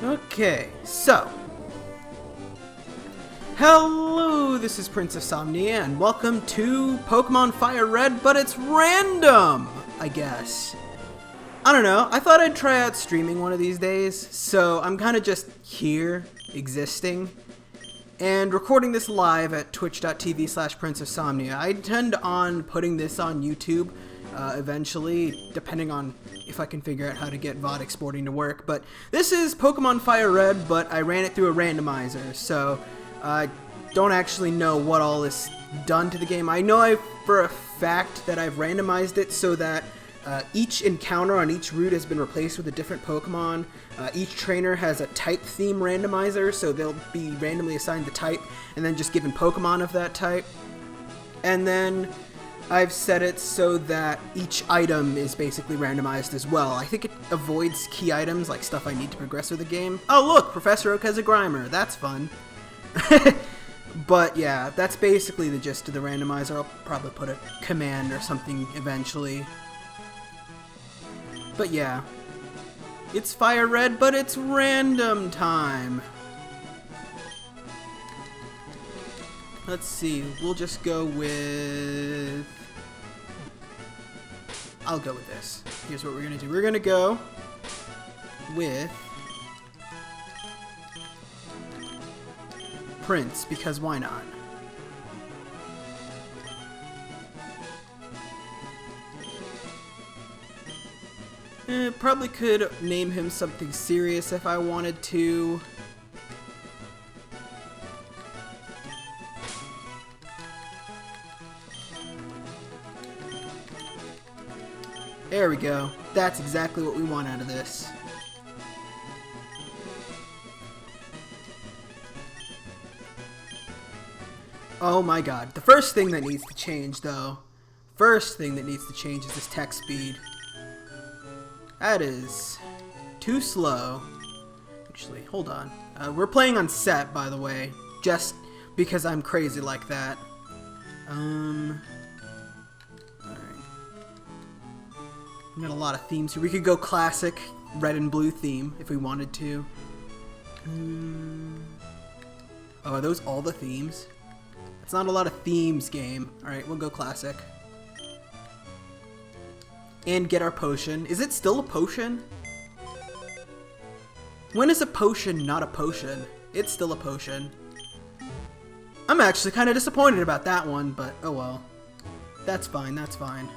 Okay, so hello, this is Prince of Somnia, and welcome to Pokemon Fire Red, but it's random, I guess. I don't know, I thought I'd try out streaming one of these days, so I'm kind of just here, existing, and recording this live at twitch.tv/PrinceofSomnia. I intend on putting this on YouTube eventually, depending on if I can figure out how to get VOD exporting to work. But this is Pokemon Fire Red, but I ran it through a randomizer, so I don't actually know what all is done to the game. I know for a fact that I've randomized it so that each encounter on each route has been replaced with a different Pokemon. Each trainer has a type theme randomizer, so they'll be randomly assigned the type and then just given Pokemon of that type. And then I've set it so that each item is basically randomized as well. I think it avoids key items, like stuff I need to progress with the game. Oh look, Professor Oak has a Grimer, that's fun. But yeah, that's basically the gist of the randomizer. I'll probably put a command or something eventually. But yeah, it's Fire Red, but it's random time. Let's see, we'll just go with... I'll go with this. Here's what we're gonna do. We're gonna go with Prince, because why not? Probably could name him something serious if I wanted to. There we go. That's exactly what we want out of this. Oh my god. The first thing that needs to change, though, is this text speed. That is too slow. Actually, hold on. We're playing on set, by the way, just because I'm crazy like that. Alright. We got a lot of themes here. We could go classic red and blue theme if we wanted to. Oh, are those all the themes? It's not a lot of themes, game. Alright, we'll go classic. And get our potion. Is it still a potion? When is a potion not a potion? It's still a potion. I'm actually kind of disappointed about that one, but oh well. That's fine, that's fine.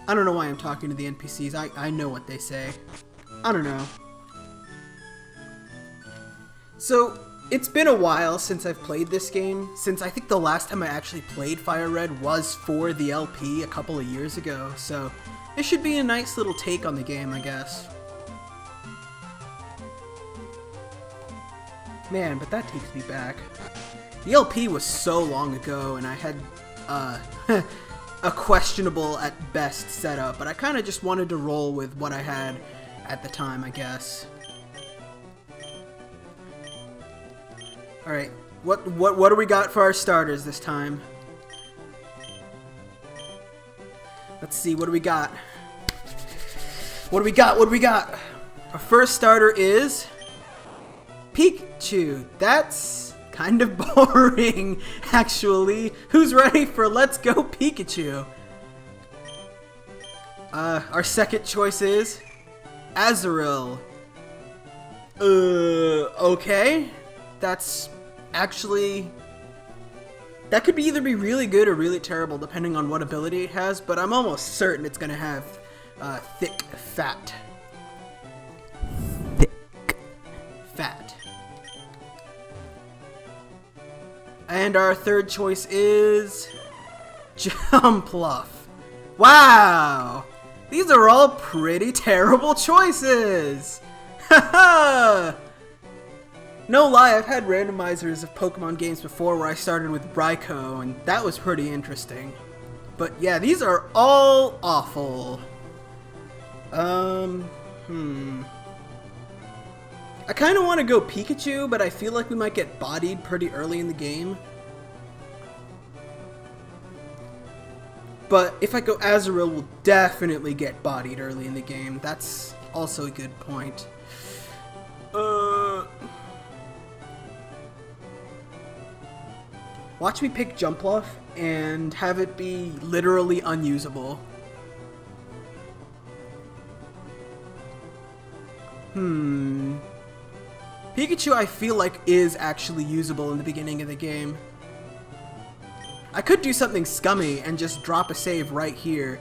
I don't know why I'm talking to the NPCs. I know what they say. I don't know. So, it's been a while since I've played this game, since I think the last time I actually played Fire Red was for the LP a couple of years ago, so it should be a nice little take on the game, I guess. Man, but that takes me back. The LP was so long ago, and I had a questionable at best setup, but I kind of just wanted to roll with what I had at the time, I guess. Alright, what do we got for our starters this time? Let's see, what do we got? What do we got? Our first starter is Pikachu. That's kind of boring, actually. Who's ready for Let's Go Pikachu? Our second choice is Azurill. Okay. That's actually... that could either be really good or really terrible, depending on what ability it has, but I'm almost certain it's gonna have thick fat. And our third choice is Jumpluff. Wow! These are all pretty terrible choices! Haha! No lie, I've had randomizers of Pokemon games before where I started with Raikou, and that was pretty interesting. But yeah, these are all awful. I kind of want to go Pikachu, but I feel like we might get bodied pretty early in the game. But if I go Azrael, we'll definitely get bodied early in the game. That's also a good point. Watch me pick Jumpluff and have it be literally unusable. Pikachu, I feel like, is actually usable in the beginning of the game. I could do something scummy and just drop a save right here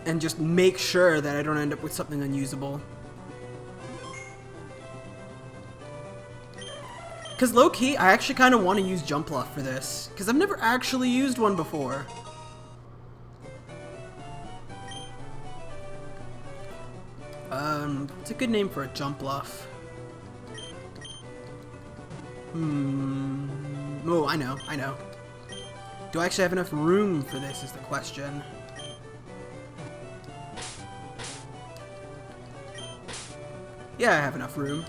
and just make sure that I don't end up with something unusable. Because low-key, I actually kind of want to use Jumpluff for this, because I've never actually used one before. It's a good name for a Jumpluff. Oh, I know. Do I actually have enough room for this is the question. Yeah, I have enough room.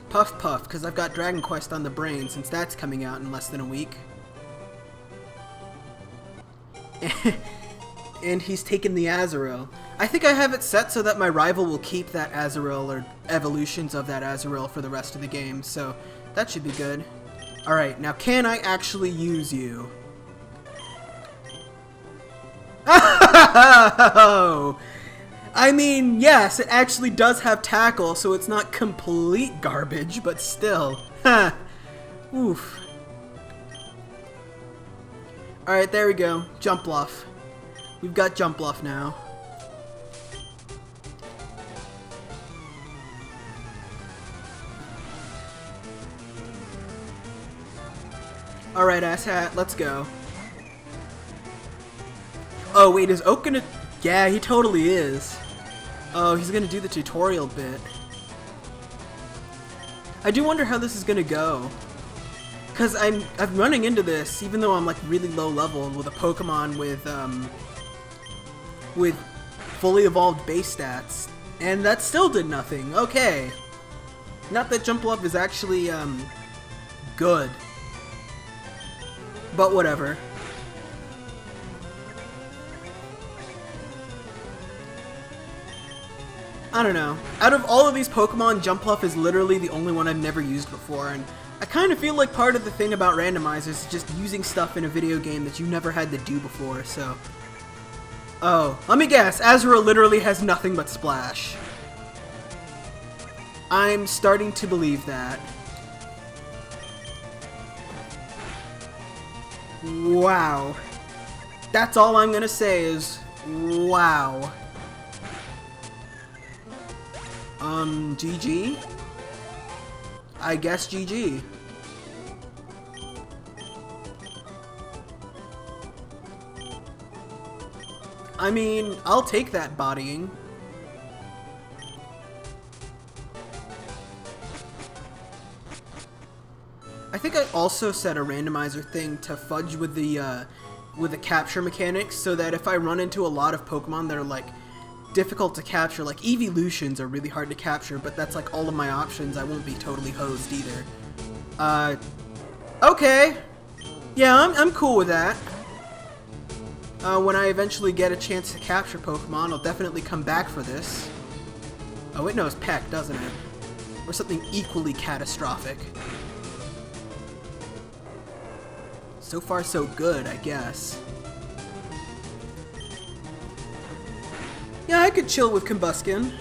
Puff Puff, because I've got Dragon Quest on the brain since that's coming out in less than a week. And he's taken the Azrael. I think I have it set so that my rival will keep that Azrael or evolutions of that Azrael for the rest of the game, so that should be good. Alright, now can I actually use you? Oh! I mean, yes, it actually does have tackle, so it's not complete garbage, but still. Ha! Oof. Alright, there we go. Jumpluff. We've got Jumpluff now. Alright, asshat, let's go. Oh, wait, is Oak gonna... Yeah, he totally is. Oh, he's gonna do the tutorial bit. I do wonder how this is gonna go. Because I'm running into this, even though I'm like really low level, with a Pokemon with fully evolved base stats. And that still did nothing. Okay. Not that Jumpluff is actually, good. But whatever. I don't know. Out of all of these Pokemon, Jumpluff is literally the only one I've never used before, and I kind of feel like part of the thing about randomizers is just using stuff in a video game that you never had to do before, so... Oh, let me guess, Azrael literally has nothing but Splash. I'm starting to believe that. Wow. That's all I'm gonna say is, wow. GG? I guess GG. I mean, I'll take that bodying. I think I also set a randomizer thing to fudge with the capture mechanics so that if I run into a lot of Pokemon that are like difficult to capture, like Evolutions are really hard to capture, but that's like all of my options, I won't be totally hosed either. Okay. Yeah, I'm cool with that. When I eventually get a chance to capture Pokemon, I'll definitely come back for this. Oh, it knows Peck, doesn't it? Or something equally catastrophic. So far, so good, I guess. Yeah, I could chill with Combuskin.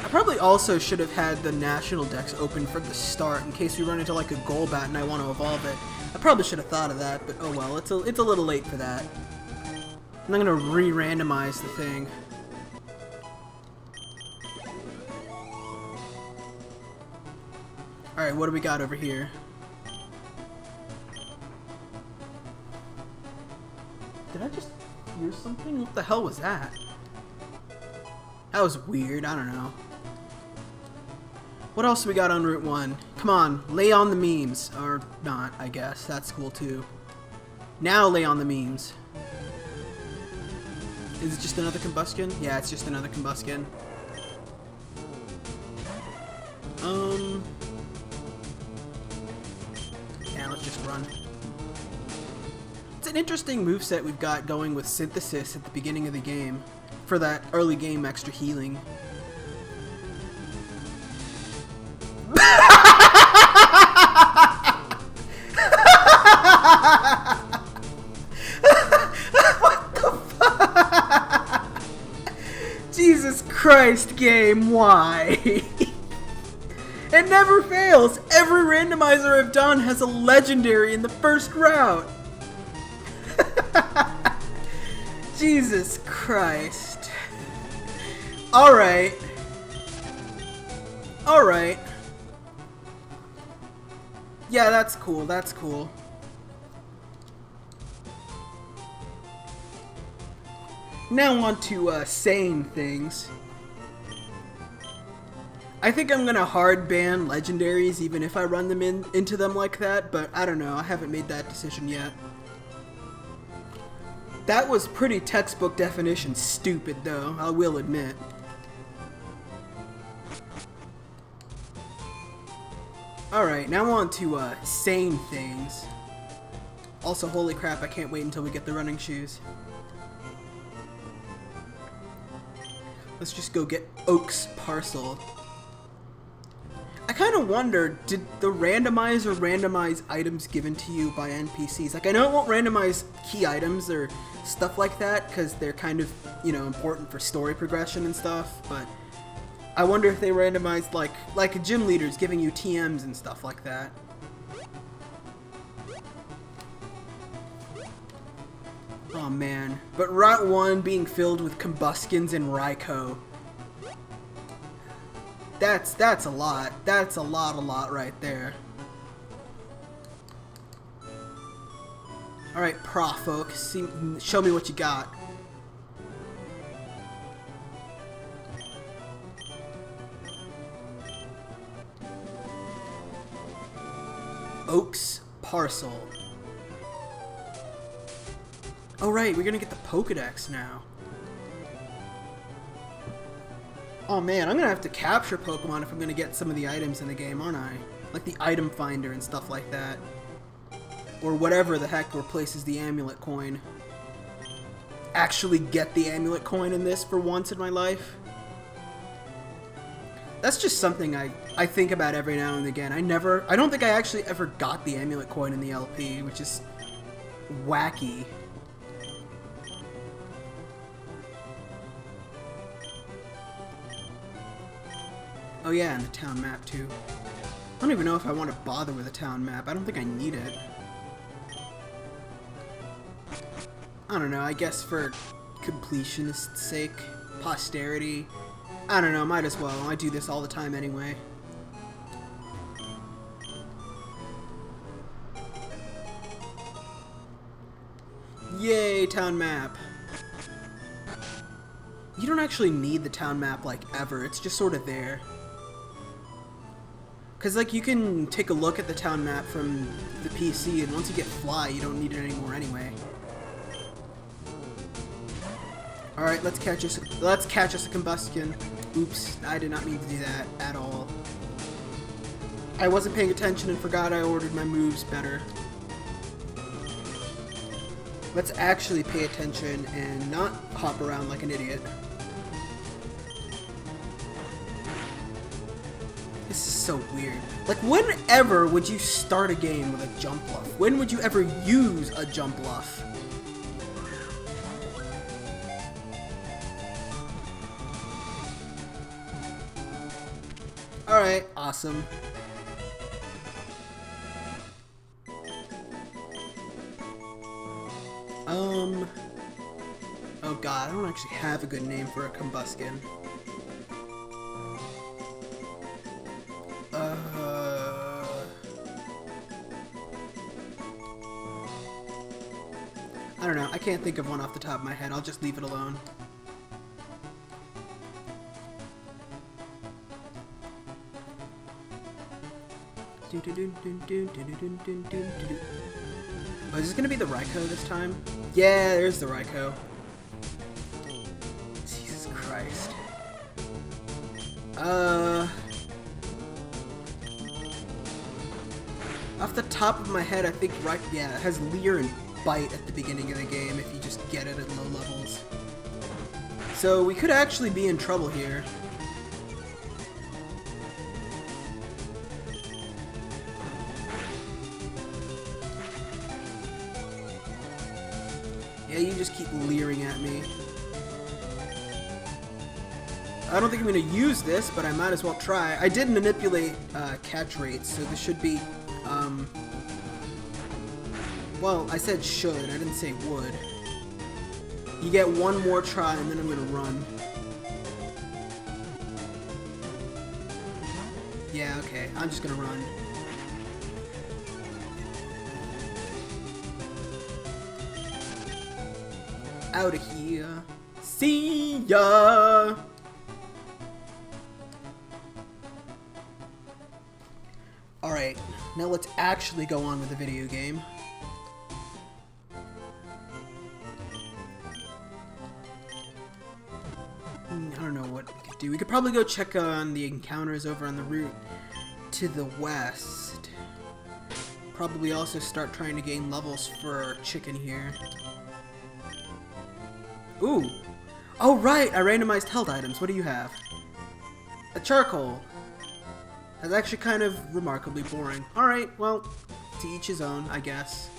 I probably also should have had the National Dex open from the start in case we run into like a Golbat and I want to evolve it. I probably should have thought of that, but oh well, it's a little late for that. I'm not gonna re-randomize the thing. Alright, what do we got over here? Did I just hear something? What the hell was that? That was weird, I don't know. What else we got on Route 1? Come on, lay on the memes. Or not, I guess. That's cool too. Now lay on the memes. Is it just another Combuskin? Yeah, it's just another Combuskin. let's just run. It's an interesting moveset we've got going with Synthesis at the beginning of the game for that early game extra healing. What the fuck? Jesus Christ, game, why? It never fails! Every randomizer I've done has a legendary in the first route! Jesus Christ. Alright. Alright. Yeah, that's cool, that's cool. Now on to saying things. I think I'm gonna hard ban legendaries even if I run them into them like that, but I don't know, I haven't made that decision yet. That was pretty textbook definition stupid though, I will admit. Alright, now on to sane things. Also, holy crap, I can't wait until we get the running shoes. Let's just go get Oak's parcel. I kind of wonder, did the randomizer randomize items given to you by NPCs? Like, I know it won't randomize key items or stuff like that, because they're kind of, you know, important for story progression and stuff, but I wonder if they randomized, like gym leaders giving you TMs and stuff like that. Oh man, but Route 1 being filled with Combustions and Raikou. That's a lot. That's a lot right there. Alright, Prof, folks. Show me what you got. Oak's parcel. Oh right, we're gonna get the Pokedex now. Oh man, I'm gonna have to capture Pokemon if I'm gonna get some of the items in the game, aren't I? Like the item finder and stuff like that. Or whatever the heck replaces the amulet coin. Actually get the amulet coin in this for once in my life. That's just something I think about every now and again. I don't think I actually ever got the amulet coin in the LP, which is wacky. Oh yeah, and the town map too. I don't even know if I want to bother with a town map. I don't think I need it. I don't know, I guess for completionist's sake, posterity. I don't know, might as well. I do this all the time anyway. Yay, town map. You don't actually need the town map, like, ever. It's just sort of there. Because, like, you can take a look at the town map from the PC, and once you get Fly, you don't need it anymore anyway. Alright, let's catch us a Combustion. Oops, I did not mean to do that at all. I wasn't paying attention and forgot I ordered my moves better. Let's actually pay attention and not hop around like an idiot. This is so weird. Like, whenever would you start a game with a jump bluff? When would you ever use a jump bluff? Alright, awesome. Oh god, I don't actually have a good name for a Combustion. I don't know, I can't think of one off the top of my head, I'll just leave it alone. Oh, is this gonna be the Raikou this time? Yeah, there's the Raikou. Jesus Christ. I Off the top of my head, I think, right, yeah, it has Leer and Bite at the beginning of the game if you just get it at low levels. So we could actually be in trouble here. Yeah, you just keep leering at me. I don't think I'm going to use this, but I might as well try. I did manipulate catch rates, so this should be, well, I said should, I didn't say would. You get one more try, and then I'm going to run. Yeah, okay, I'm just going to run. Out of here. See ya! Alright, now let's actually go on with the video game. I don't know what we could do. We could probably go check on the encounters over on the route to the west. Probably also start trying to gain levels for our chicken here. Ooh! Oh right! I randomized health items. What do you have? A charcoal. That's actually kind of remarkably boring. Alright, well, to each his own, I guess.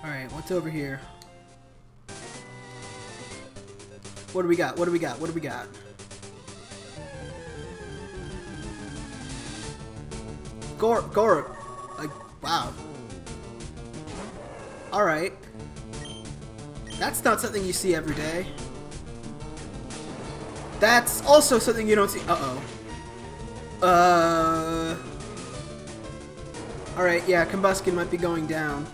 Alright, what's over here? What do we got? What do we got? What do we got? Gore. Wow. Alright. That's not something you see every day. That's also something you don't see. Alright, yeah, combustion might be going down.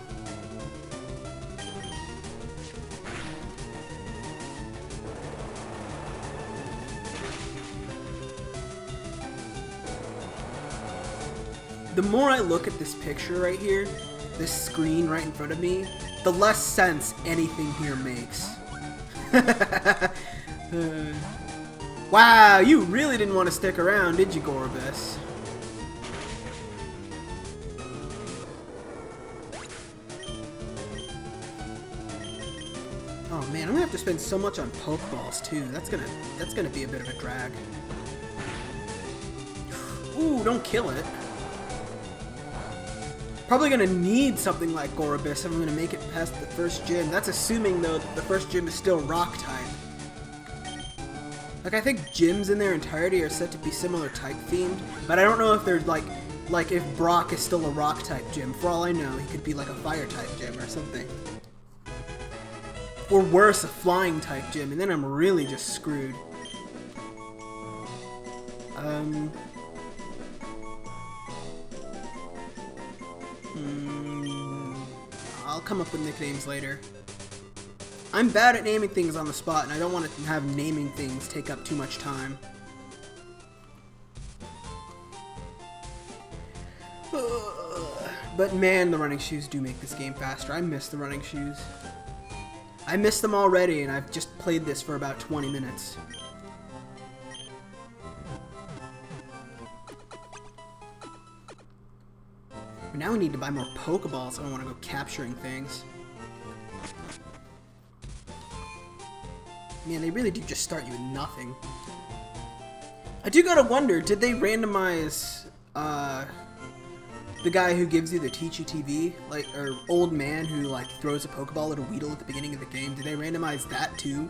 The more I look at this picture right here, this screen right in front of me, the less sense anything here makes. Wow, you really didn't want to stick around, did you, Gorbis? Oh man, I'm gonna have to spend so much on Pokeballs too. That's gonna be a bit of a drag. Ooh, don't kill it. Probably gonna need something like Gorbis if I'm gonna make it past the first gym. That's assuming though that the first gym is still rock type. Like I think gyms in their entirety are said to be similar type themed, but I don't know if they're like if Brock is still a rock type gym. For all I know, he could be like a fire type gym or something. Or worse, a flying type gym, and then I'm really just screwed. I'll come up with nicknames later. I'm bad at naming things on the spot, and I don't want to have naming things take up too much time. But man, the running shoes do make this game faster. I miss the running shoes. I miss them already, and I've just played this for about 20 minutes. But now we need to buy more Pokeballs. I don't want to go capturing things. Man, they really do just start you with nothing. I do gotta wonder, did they randomize the guy who gives you the Teach You TV, like, or old man who like throws a Pokeball at a Weedle at the beginning of the game? Did they randomize that too?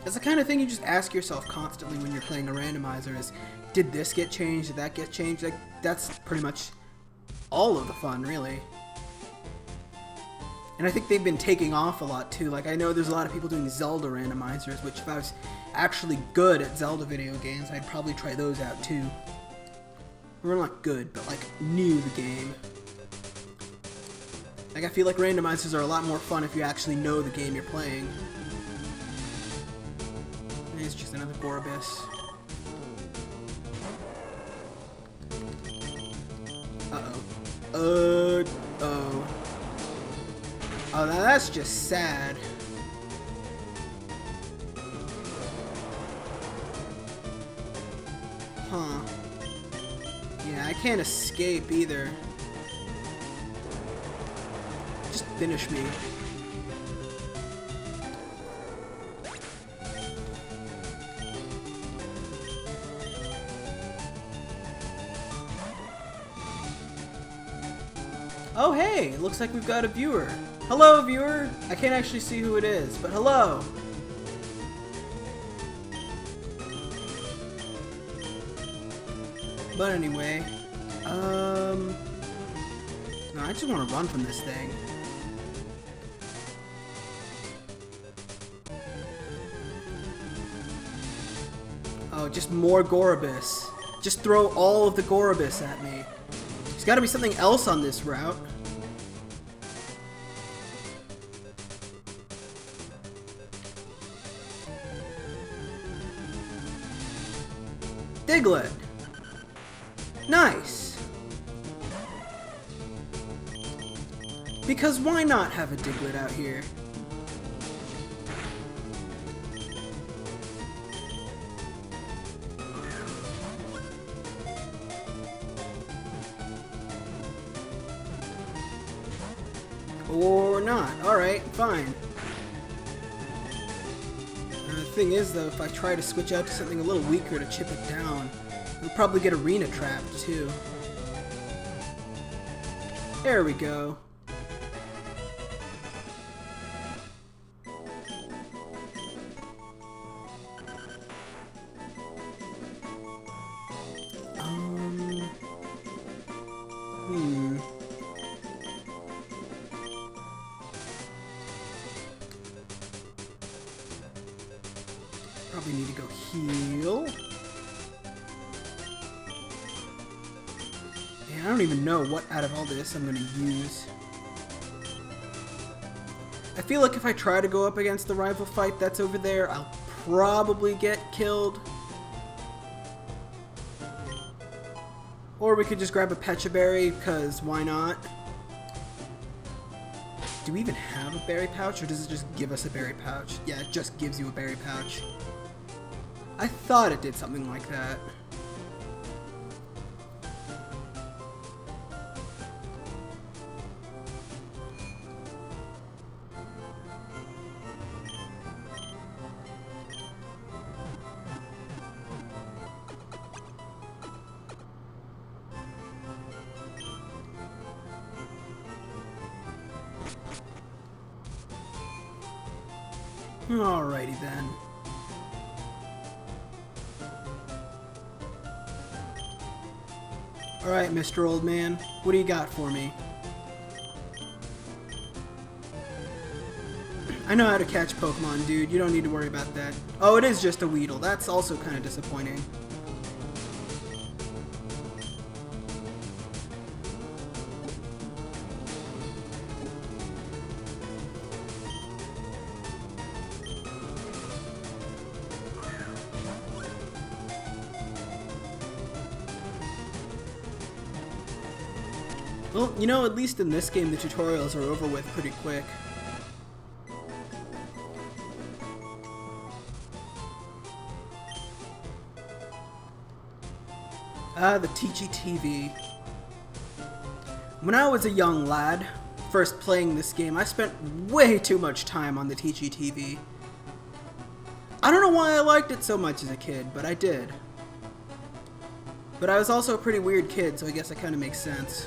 That's the kind of thing you just ask yourself constantly when you're playing a randomizer: is did this get changed? Did that get changed? Like, that's pretty much all of the fun, really. And I think they've been taking off a lot too. Like, I know there's a lot of people doing Zelda randomizers, which if I was actually good at Zelda video games, I'd probably try those out too. Or not good, but like knew the game. Like, I feel like randomizers are a lot more fun if you actually know the game you're playing. And it's just another Gorbis. Uh-oh. Oh, now that's just sad. Huh. Yeah, I can't escape either. Just finish me. Oh hey, looks like we've got a viewer. Hello viewer! I can't actually see who it is, but hello! But anyway, no, I just want to run from this thing. Oh, just more Gorobus. Just throw all of the Gorobus at me. There's got to be something else on this route. Diglett. Nice. Because why not have a Diglett out here? Or not. Alright, fine. The thing is, though, if I try to switch out to something a little weaker to chip it down, we'll probably get arena trapped, too. There we go. Probably need to go heal. Man, I don't even know what out of all this I'm gonna use. I feel like if I try to go up against the rival fight that's over there, I'll probably get killed. Or we could just grab a Pecha Berry, because why not? Do we even have a berry pouch, or does it just give us a berry pouch? Yeah, it just gives you a berry pouch. I thought it did something like that. Alrighty then. Alright, Mr. Old Man, what do you got for me? I know how to catch Pokemon, dude. You don't need to worry about that. Oh, it is just a Weedle. That's also kind of disappointing. Well, you know, at least in this game, the tutorials are over with pretty quick. The TGTV. When I was a young lad, first playing this game, I spent way too much time on the TGTV. I don't know why I liked it so much as a kid, but I did. But I was also a pretty weird kid, so I guess that kind of makes sense.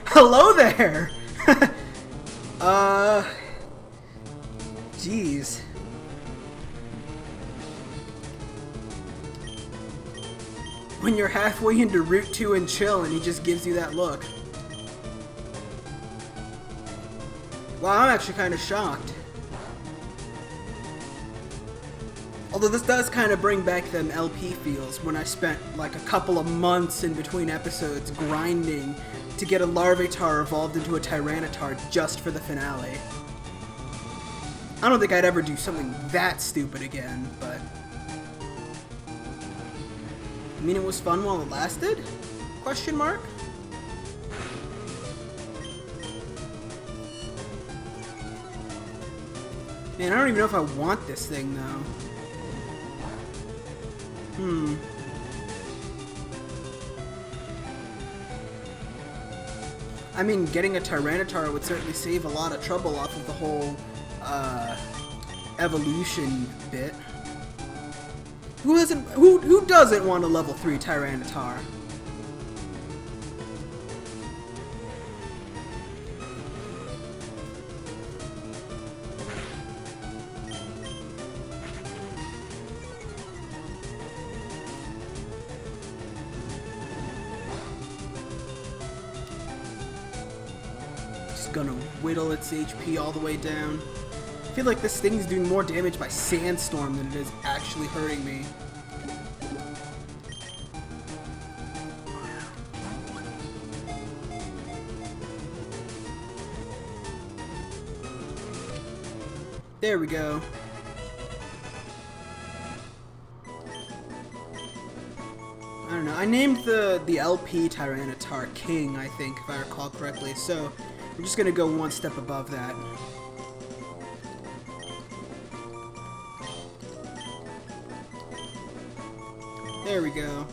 Hello there! Jeez. When you're halfway into Route 2 and chill and he just gives you that look. Wow, I'm actually kind of shocked. Although this does kind of bring back them LP feels when I spent like a couple of months in between episodes grinding to get a Larvitar evolved into a Tyranitar just for the finale. I don't think I'd ever do something that stupid again, but... I mean, it was fun while it lasted? Question mark? Man, I don't even know if I want this thing, though. I mean, getting a Tyranitar would certainly save a lot of trouble off of the whole, evolution bit. Who doesn't want a level 3 Tyranitar? Gonna whittle its HP all the way down. I feel like this thing's doing more damage by Sandstorm than it is actually hurting me. There we go. I don't know. I named the LP Tyranitar King, I think, if I recall correctly, so I'm just gonna go one step above that. There we go.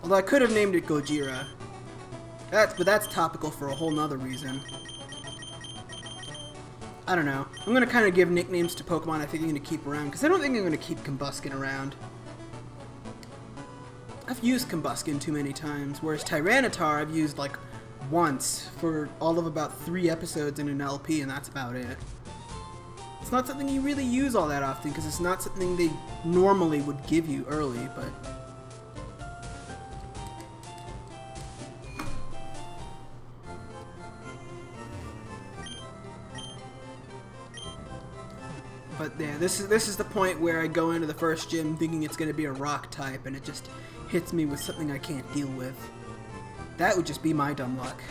Although I could have named it Gojira. But that's topical for a whole nother reason. I don't know. I'm gonna kind of give nicknames to Pokemon I think I'm gonna keep around, because I don't think I'm gonna keep Combuskin around. I've used Combuskin too many times, whereas Tyranitar I've used like once for all of about 3 episodes in an LP, and that's about it. It's not something you really use all that often because it's not something they normally would give you early, but yeah, this is the point where I go into the first gym thinking it's going to be a rock type, and it just hits me with something I can't deal with. That would just be my dumb luck.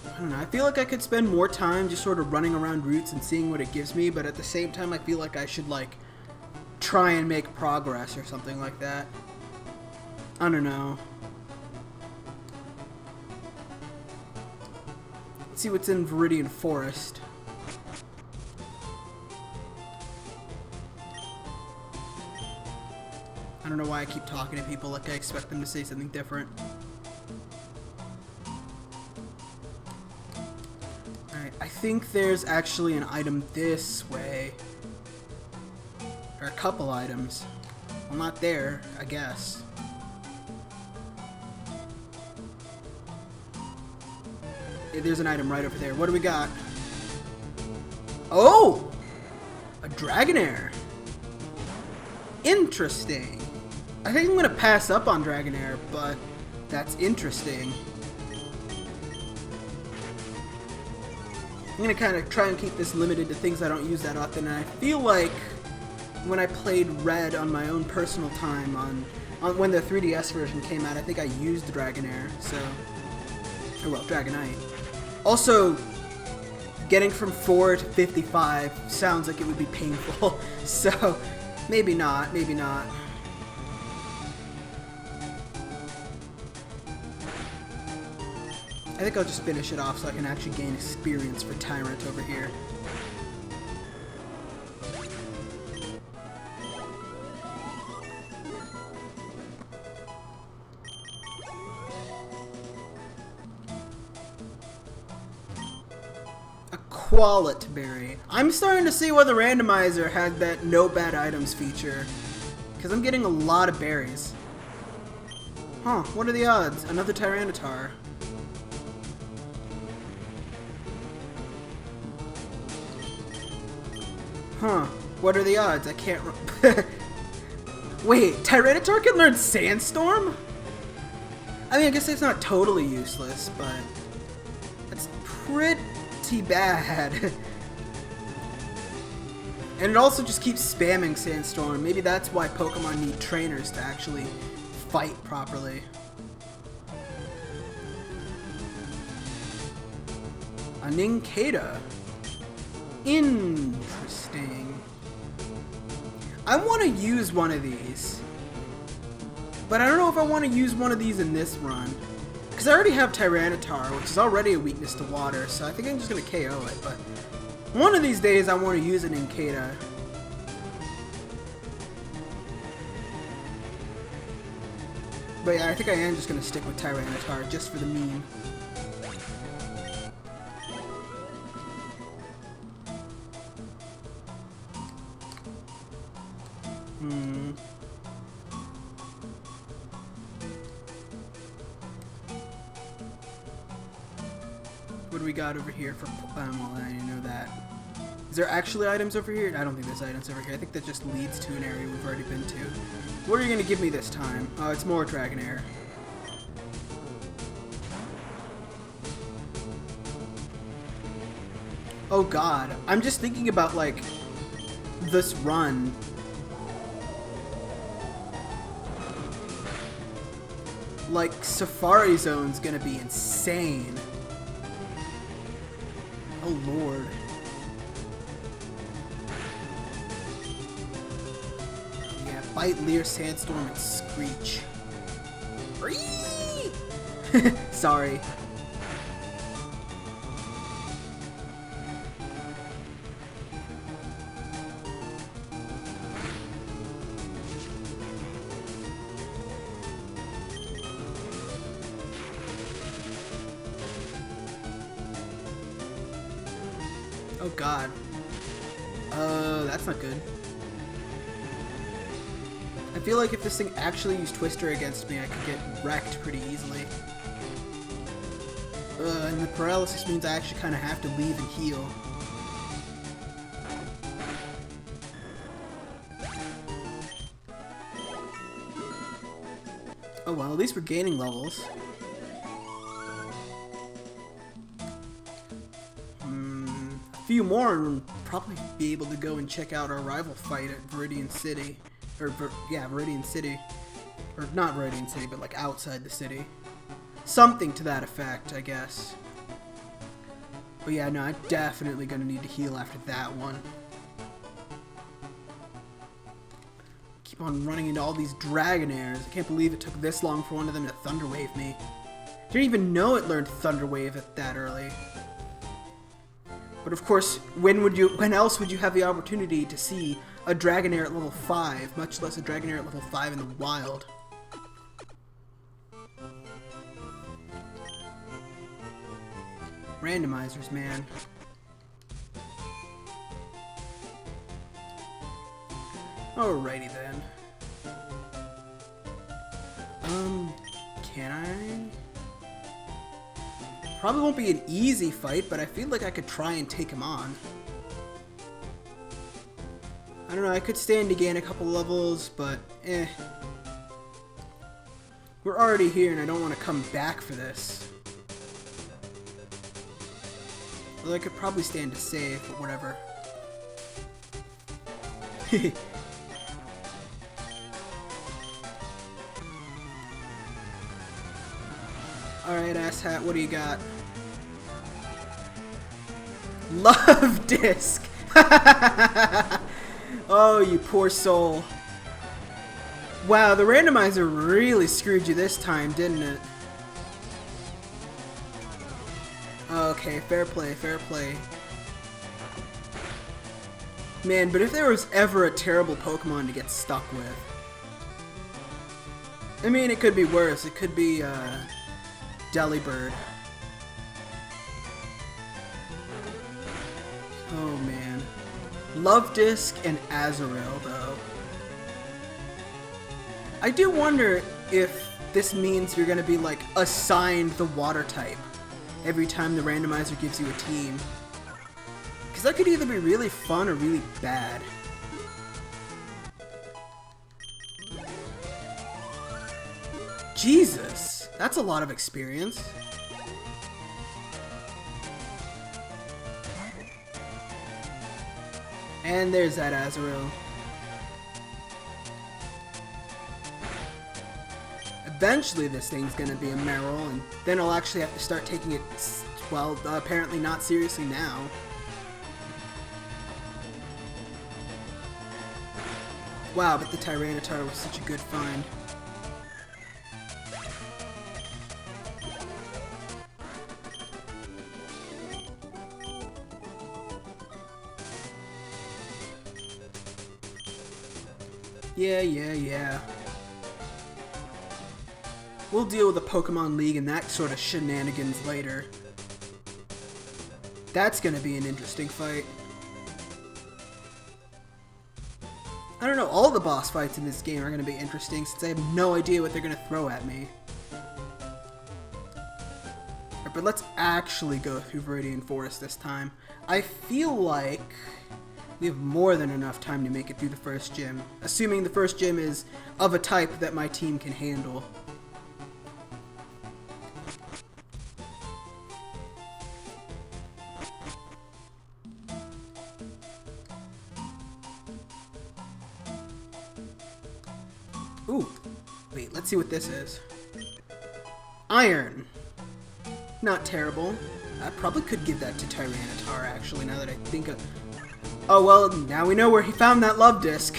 I don't know, I feel like I could spend more time just sort of running around routes and seeing what it gives me, but at the same time I feel like I should, like, try and make progress or something like that. I don't know. Let's see what's in Viridian Forest. I don't know why I keep talking to people like I expect them to say something different. Alright, I think there's actually an item this way. Or a couple items. Well, not there, I guess. Yeah, there's an item right over there. What do we got? Oh! A Dragonair. Interesting. I think I'm going to pass up on Dragonair, but that's interesting. I'm going to kind of try and keep this limited to things I don't use that often, and I feel like when I played Red on my own personal time, on when the 3DS version came out, I think I used Dragonair, so... Or well, Dragonite. Also, getting from 4 to 55 sounds like it would be painful, so maybe not, maybe not. I think I'll just finish it off so I can actually gain experience for Tyrant over here. A Qualit Berry. I'm starting to see why the Randomizer had that no bad items feature, because I'm getting a lot of berries. Huh, what are the odds? Another Tyranitar. Huh, what are the odds? I can't Wait, Tyranitar can learn Sandstorm? I mean, I guess it's not totally useless, but that's pretty bad. And it also just keeps spamming Sandstorm. Maybe that's why Pokemon need trainers to actually fight properly. A Nincada. Interesting. I want to use one of these, but I don't know if I want to use one of these in this run, Because I already have Tyranitar, which is already a weakness to water, so I think I'm just going to KO it, but one of these days I want to use it in Kata. But yeah, I think I am just going to stick with Tyranitar, just for the meme. What do we got over here for, well, I didn't know that. Is there actually items over here? I don't think there's items over here. I think that just leads to an area we've already been to. What are you going to give me this time? Oh, it's more Dragonair. Oh god. I'm just thinking about, like, this run. Like, Safari Zone's gonna be insane. Oh lord. Yeah, Bite, Leer, Sandstorm, and Screech. Sorry. Oh god. That's not good. I feel like if this thing actually used Twister against me, I could get wrecked pretty easily. And the paralysis means I actually kind of have to leave and heal. Oh well, at least we're gaining levels. A few more and probably be able to go and check out our rival fight at Viridian City. Yeah, Viridian City. Or not Viridian City, but like outside the city. Something to that effect, I guess. But yeah, no, I'm definitely gonna need to heal after that one. Keep on running into all these Dragonairs. I can't believe it took this long for one of them to Thunder Wave me. Didn't even know it learned Thunder Wave at that early. But of course, when else would you have the opportunity to see a Dragonair at level 5, much less a Dragonair at level 5 in the wild? Randomizers, man. Alrighty then. Can I? Probably won't be an easy fight, but I feel like I could try and take him on. I don't know, I could stand to gain a couple levels, but eh. We're already here and I don't want to come back for this. Although I could probably stand to save, but whatever. Alright, asshat, what do you got? Love Disc! Oh, you poor soul. Wow, the randomizer really screwed you this time, didn't it? Okay, fair play, fair play. Man, but if there was ever a terrible Pokemon to get stuck with... I mean, it could be worse. It could be, Delibird. Oh, man. Love Disc and Azurill, though. I do wonder if this means you're gonna be, like, assigned the water type every time the randomizer gives you a team. Because that could either be really fun or really bad. Jesus! That's a lot of experience. And there's that Azurill. Eventually this thing's gonna be a Meryl, and then I'll actually have to start taking it, well, apparently not seriously now. Wow, but the Tyranitar was such a good find. Yeah. We'll deal with the Pokemon League and that sort of shenanigans later. That's gonna be an interesting fight. I don't know, all the boss fights in this game are gonna be interesting since I have no idea what they're gonna throw at me. Right, but let's actually go through Viridian Forest this time. I feel like we have more than enough time to make it through the first gym, assuming the first gym is of a type that my team can handle. Ooh, wait, let's see what this is. Iron. Not terrible. I probably could give that to Tyranitar, actually, now that I think of... Oh, well, now we know where he found that love disc.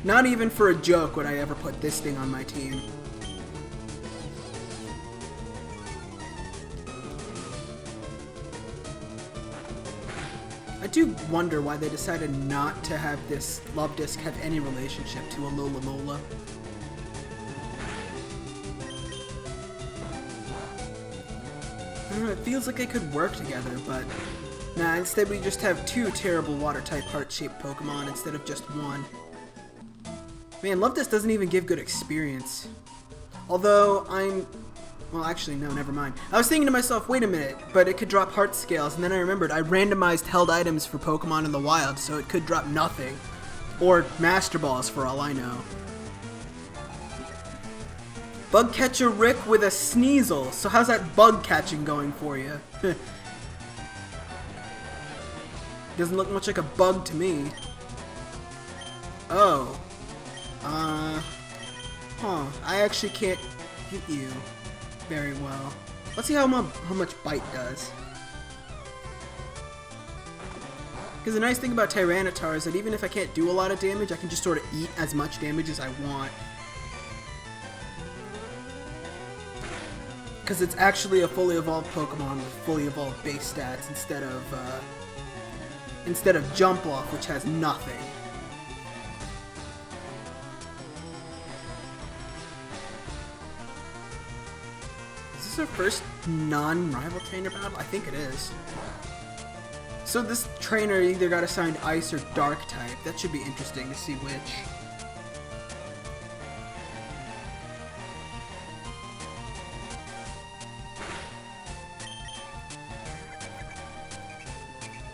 Not even for a joke would I ever put this thing on my team. I do wonder why they decided not to have this love disc have any relationship to a Alola. I don't know, it feels like they could work together, but nah, instead we just have two terrible water-type heart-shaped Pokemon instead of just one. Man, love disc doesn't even give good experience. Although well, actually, no, never mind. I was thinking to myself, wait a minute, but it could drop heart scales, and then I remembered I randomized held items for Pokemon in the wild, so it could drop nothing. Or Master Balls, for all I know. Bug Catcher Rick with a Sneasel. So how's that bug catching going for you? Doesn't look much like a bug to me. Oh. I actually can't hit you very well. Let's see how much Bite does. Because the nice thing about Tyranitar is that even if I can't do a lot of damage, I can just sort of eat as much damage as I want. Because it's actually a fully evolved Pokemon with fully evolved base stats instead of Jump Off, which has nothing. Is this our first non-rival trainer battle? I think it is. So this trainer either got assigned Ice or Dark type. That should be interesting to see which.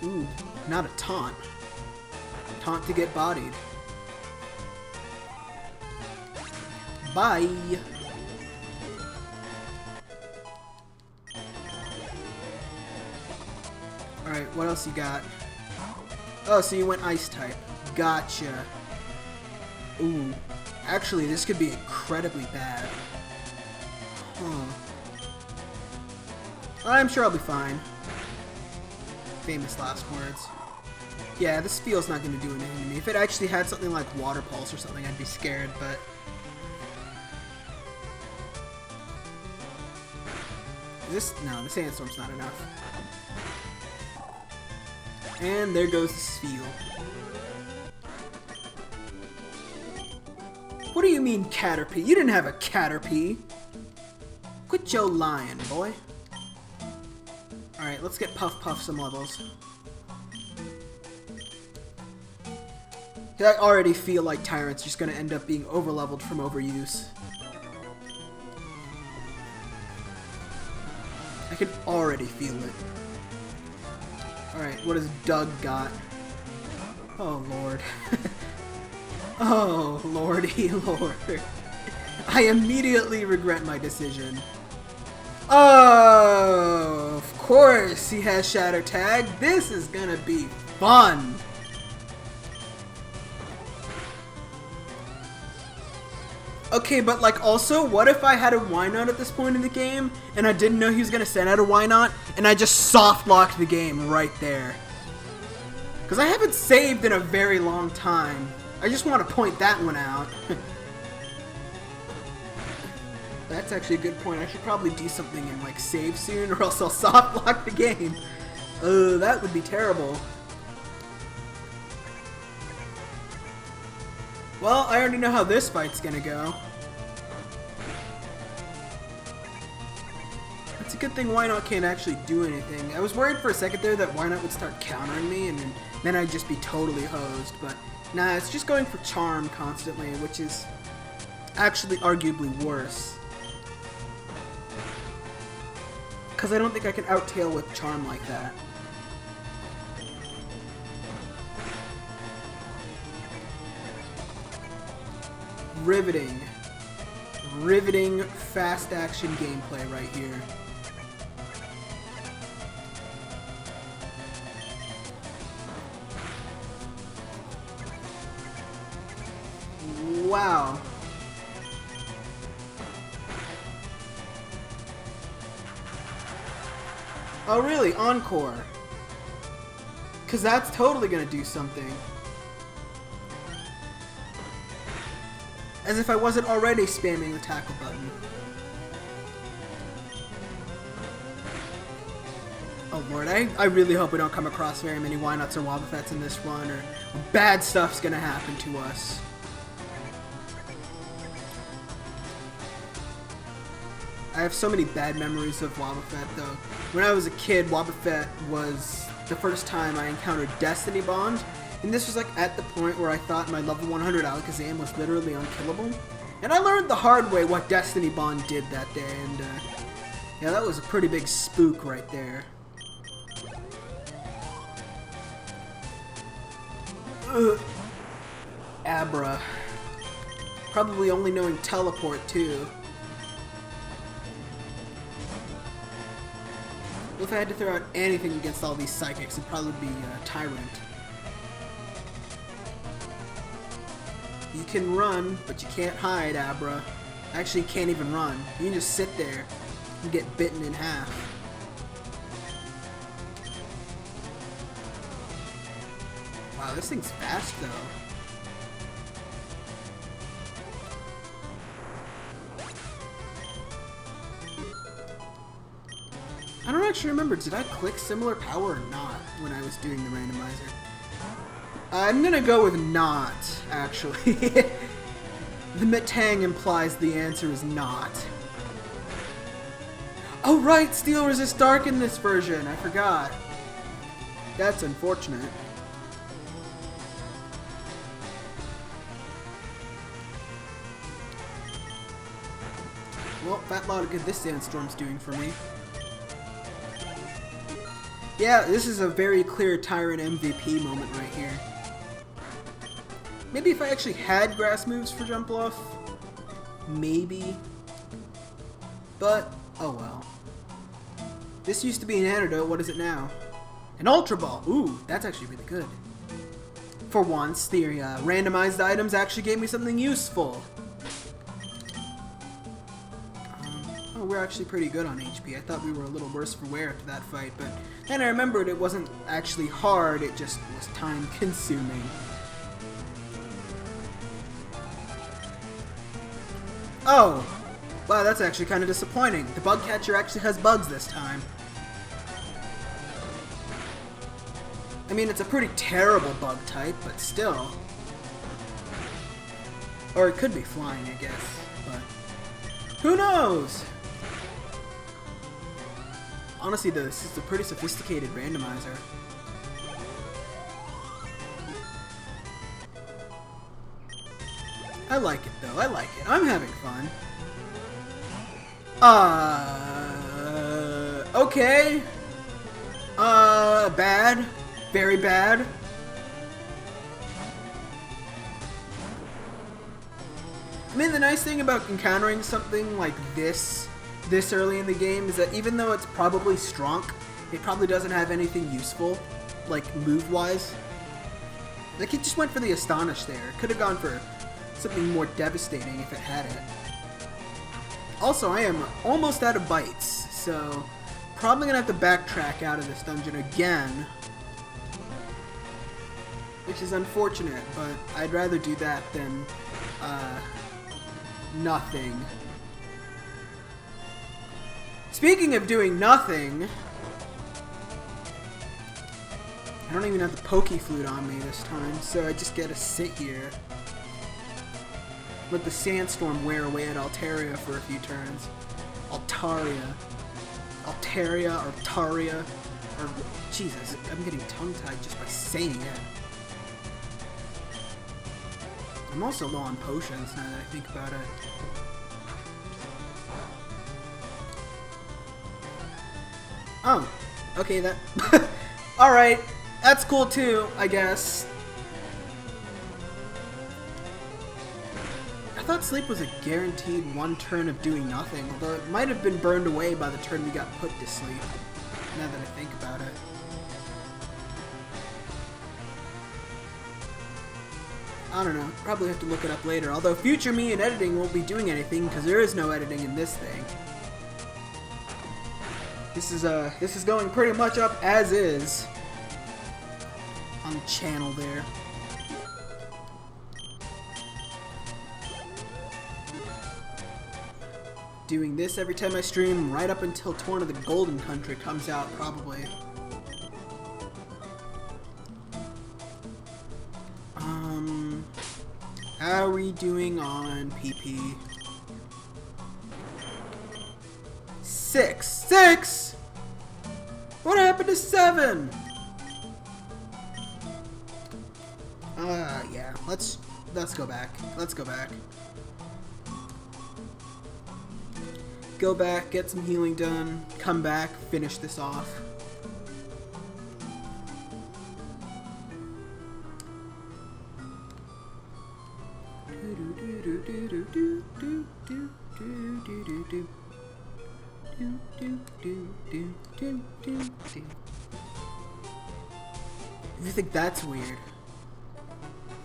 Ooh, not a taunt. Taunt to get bodied. Bye! Alright, what else you got? Oh, so you went Ice type. Gotcha. Ooh. Actually, this could be incredibly bad. Huh. I'm sure I'll be fine. Famous last words. Yeah, this feel's not going to do anything to me. If it actually had something like Water Pulse or something, I'd be scared, but... No, the Sandstorm's not enough. And there goes the Spheal. What do you mean, Caterpie? You didn't have a Caterpie! Quit your lying, boy. Alright, let's get Puff some levels. I already feel like Tyrant's just gonna end up being overleveled from overuse. I can already feel it. Alright, what has Doug got? Oh lord. Oh lordy lord. I immediately regret my decision. Oh, of course he has Shadow Tag. This is gonna be fun. Okay, but like also, what if I had a Wynaut at this point in the game, and I didn't know he was gonna send out a Wynaut, and I just soft-locked the game right there? Because I haven't saved in a very long time. I just want to point that one out. That's actually a good point. I should probably do something and like save soon, or else I'll soft lock the game. That would be terrible. Well, I already know how this fight's gonna go. It's a good thing Wynot can't actually do anything. I was worried for a second there that Wynot would start countering me and then I'd just be totally hosed, but nah, it's just going for charm constantly, which is actually arguably worse. Because I don't think I can out-tail with charm like that. Riveting. Riveting fast action gameplay right here. Wow. Oh really? Encore. Because that's totally going to do something. As if I wasn't already spamming the tackle button. Oh lord, I really hope we don't come across very many Wynots or Wobbuffets in this run, or bad stuff's gonna happen to us. I have so many bad memories of Wobbuffet though. When I was a kid, Wobbuffet was the first time I encountered Destiny Bond. And this was like at the point where I thought my level 100 Alakazam was literally unkillable. And I learned the hard way what Destiny Bond did that day, and yeah, that was a pretty big spook right there. Ugh. Abra. Probably only knowing teleport too. If I had to throw out anything against all these psychics, it'd probably be Tyrant. You can run, but you can't hide, Abra. Actually, you can't even run. You can just sit there and get bitten in half. Wow, this thing's fast, though. I don't actually remember, did I click similar power or not when I was doing the randomizer? I'm gonna go with not, actually. The Metang implies the answer is not. Oh right, Steel Resist Dark in this version, I forgot. That's unfortunate. Well, fat lot of good this Sandstorm's doing for me. Yeah, this is a very clear Tyrant MVP moment right here. Maybe if I actually had grass moves for Jump Off. Maybe. But, oh well. This used to be an antidote, what is it now? An Ultra Ball! Ooh, that's actually really good. For once, the randomized items actually gave me something useful. Oh, we're actually pretty good on HP. I thought we were a little worse for wear after that fight, but then I remembered it wasn't actually hard, it just was time consuming. Oh! Wow, that's actually kind of disappointing. The bug catcher actually has bugs this time. I mean, it's a pretty terrible bug type, but still. Or it could be flying, I guess, but who knows? Honestly, this is a pretty sophisticated randomizer. I like it, though. I like it. I'm having fun. Okay. Bad. Very bad. I mean, the nice thing about encountering something like this early in the game is that even though it's probably strong, it probably doesn't have anything useful, like move-wise. Like, it just went for the Astonish there. It could have gone for something more devastating if it had it. Also, I am almost out of bites, so probably gonna have to backtrack out of this dungeon again. Which is unfortunate, but I'd rather do that than, nothing. Speaking of doing nothing, I don't even have the Poke Flute on me this time, so I just get to sit here. let the sandstorm wear away at Altaria for a few turns. Altaria. Altaria or Taria. Or, Jesus, I'm getting tongue-tied just by saying it. I'm also low on potions now that I think about it. Oh, okay, that... Alright, that's cool too, I guess. I thought sleep was a guaranteed one turn of doing nothing, although it might have been burned away by the turn we got put to sleep, now that I think about it. I don't know, probably have to look it up later, although future me in editing won't be doing anything because there is no editing in this thing. This is going pretty much up as is on the channel there. Doing this every time I stream, right up until Torn of the Golden Country comes out, probably. How are we doing on PP? 6! 6?! What happened to 7? Yeah, let's go back. Let's go back. Go back, get some healing done, come back, finish this off. If you think that's weird,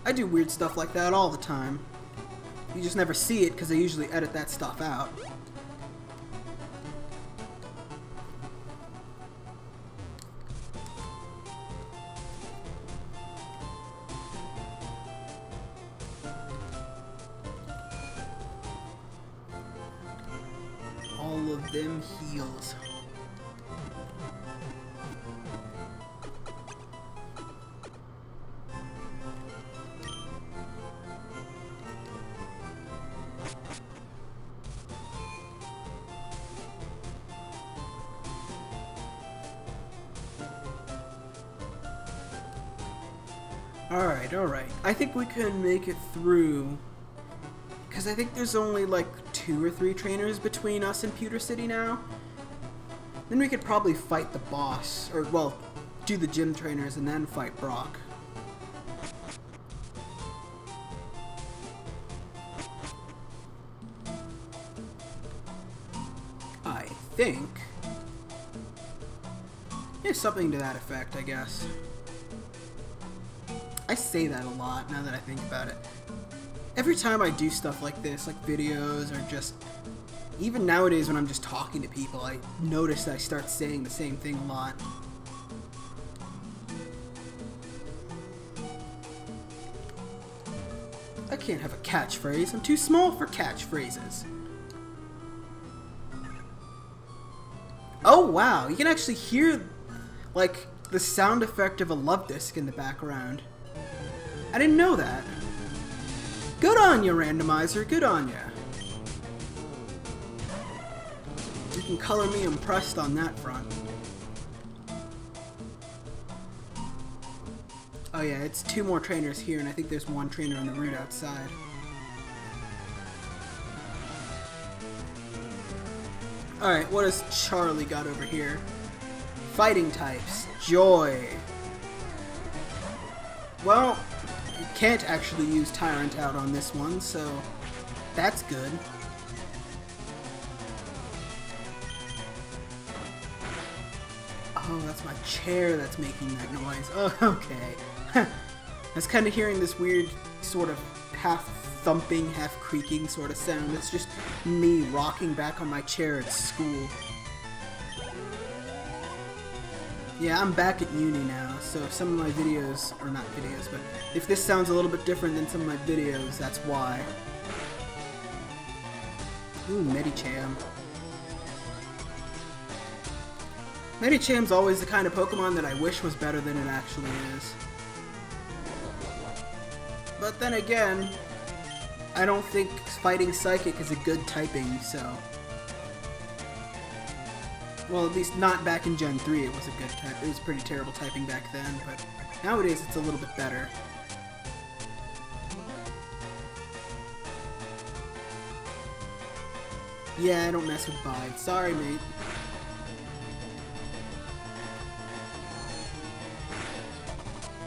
I do weird stuff like that all the time. You just never see it because I usually edit that stuff out. All of them heals. Alright. I think we can make it through, because I think there's only like 2 or 3 trainers between us and Pewter City now. Then we could probably fight the boss, or well, do the gym trainers and then fight Brock. I think. There's something to that effect, I guess. I say that a lot now that I think about it. Every time I do stuff like this, like videos or just... Even nowadays when I'm just talking to people, I notice that I start saying the same thing a lot. I can't have a catchphrase. I'm too small for catchphrases. Oh wow, you can actually hear like the sound effect of a love disc in the background. I didn't know that. Good on you, Randomizer. Good on you. You can color me impressed on that front. Oh yeah, it's 2 more trainers here, and I think there's 1 trainer on the route outside. Alright, what has Charlie got over here? Fighting types. Joy. Well, you can't actually use Tyrant out on this one, so that's good. Oh, that's my chair that's making that noise. Oh, okay. I was kind of hearing this weird sort of half thumping, half creaking sort of sound. It's just me rocking back on my chair at school. Yeah, I'm back at uni now, so if some of my videos, or not videos, but if this sounds a little bit different than some of my videos, that's why. Ooh, Medicham. Medicham's always the kind of Pokemon that I wish was better than it actually is. But then again, I don't think fighting Psychic is a good typing, so... Well, at least not back in Gen 3 it was a good type. It was pretty terrible typing back then, but nowadays it's a little bit better. Yeah, I don't mess with Bide. Sorry, mate.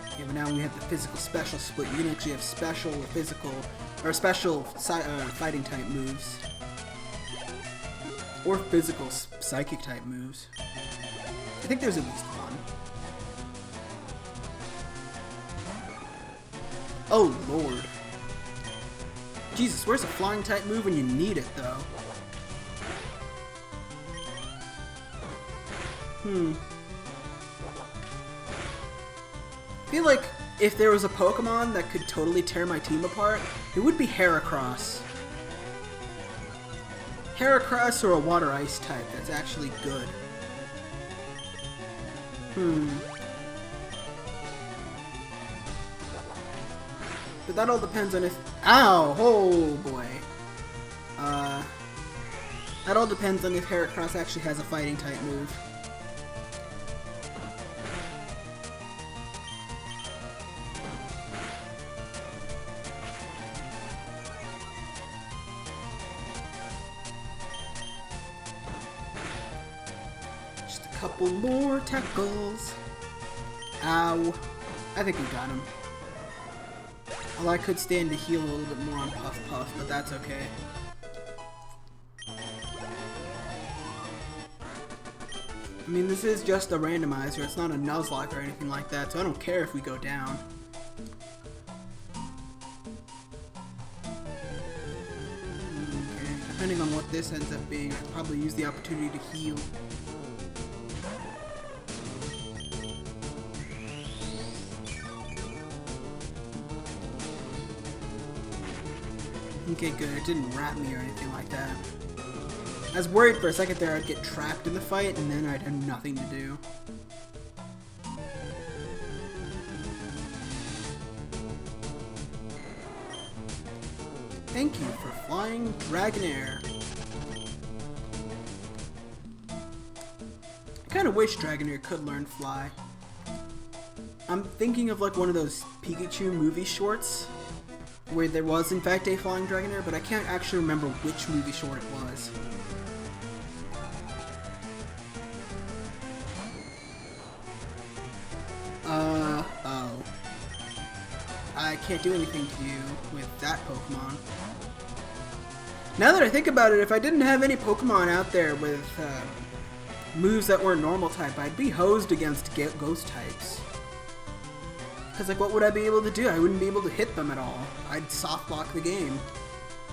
Okay, but now we have the physical special split. You can actually have special or physical, or special fighting type moves. Or physical psychic type moves. I think there's at least one. Oh, Lord. Jesus, where's a flying type move when you need it, though? I feel like if there was a Pokemon that could totally tear my team apart, it would be Heracross. Heracross or a Water Ice type that's actually good. But that all depends on if... Ow! Oh, boy. That all depends on if Heracross actually has a fighting type move. Just a couple more tackles. Ow. I think we got him. Well, I could stand to heal a little bit more on Puff Puff, but that's okay. I mean, this is just a randomizer. It's not a Nuzlocke or anything like that, so I don't care if we go down. Okay, depending on what this ends up being, I'll probably use the opportunity to heal. Okay, good. It didn't wrap me or anything like that. I was worried for a second there I'd get trapped in the fight and then I'd have nothing to do. Thank you for flying Dragonair. I kind of wish Dragonair could learn fly. I'm thinking of like one of those Pikachu movie shorts where there was in fact a flying Dragonair, but I can't actually remember which movie short it was. Oh. I can't do anything to you with that Pokemon. Now that I think about it, if I didn't have any Pokemon out there with moves that weren't normal type, I'd be hosed against ghost types. Because, like, what would I be able to do? I wouldn't be able to hit them at all. I'd soft block the game.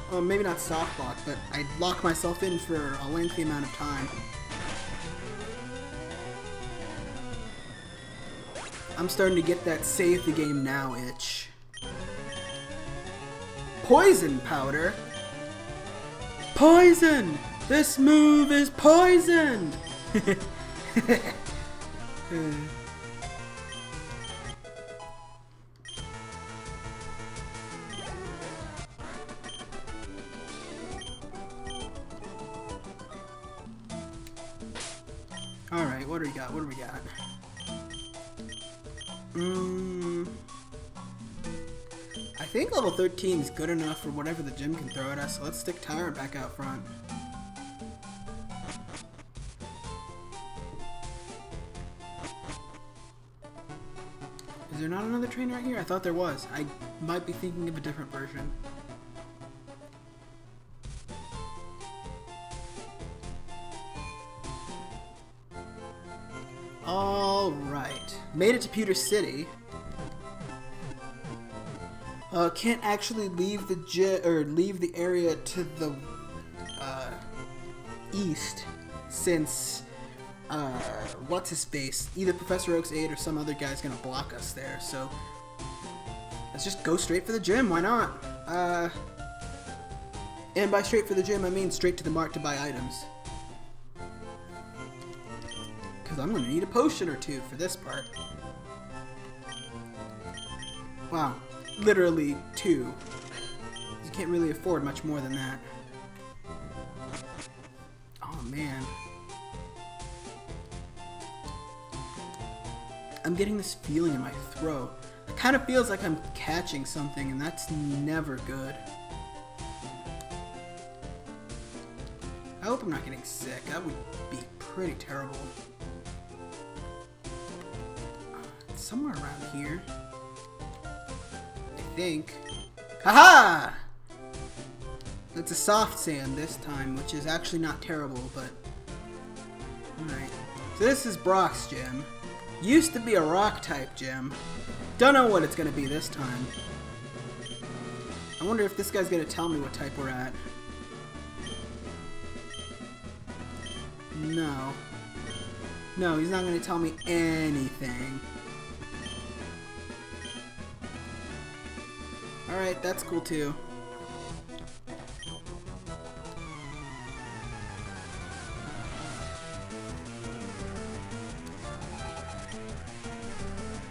Well, maybe not soft block, but I'd lock myself in for a lengthy amount of time. I'm starting to get that save the game now itch. Poison powder? Poison! This move is poisoned! Alright, what do we got? What do we got? I think level 13 is good enough for whatever the gym can throw at us, so let's stick Tyrant back out front. Is there not another trainer right here? I thought there was. I might be thinking of a different version. Alright. Made it to Pewter City. Can't actually leave the area to the east since what's his face? Either Professor Oak's aide or some other guy's gonna block us there. So let's just go straight for the gym. Why not? And by straight for the gym, I mean straight to the mart to buy items. Because I'm gonna need a potion or two for this part. Wow. Literally 2. can't really afford much more than that. Oh man. I'm getting this feeling in my throat. It kind of feels like I'm catching something, and that's never good. I hope I'm not getting sick. That would be pretty terrible. It's somewhere around here. I think. Haha! It's a soft sand this time, which is actually not terrible, but... Alright. So this is Brock's gym. Used to be a rock type gym. Don't know what it's gonna be this time. I wonder if this guy's gonna tell me what type we're at. No. No, he's not gonna tell me anything. Alright, that's cool too.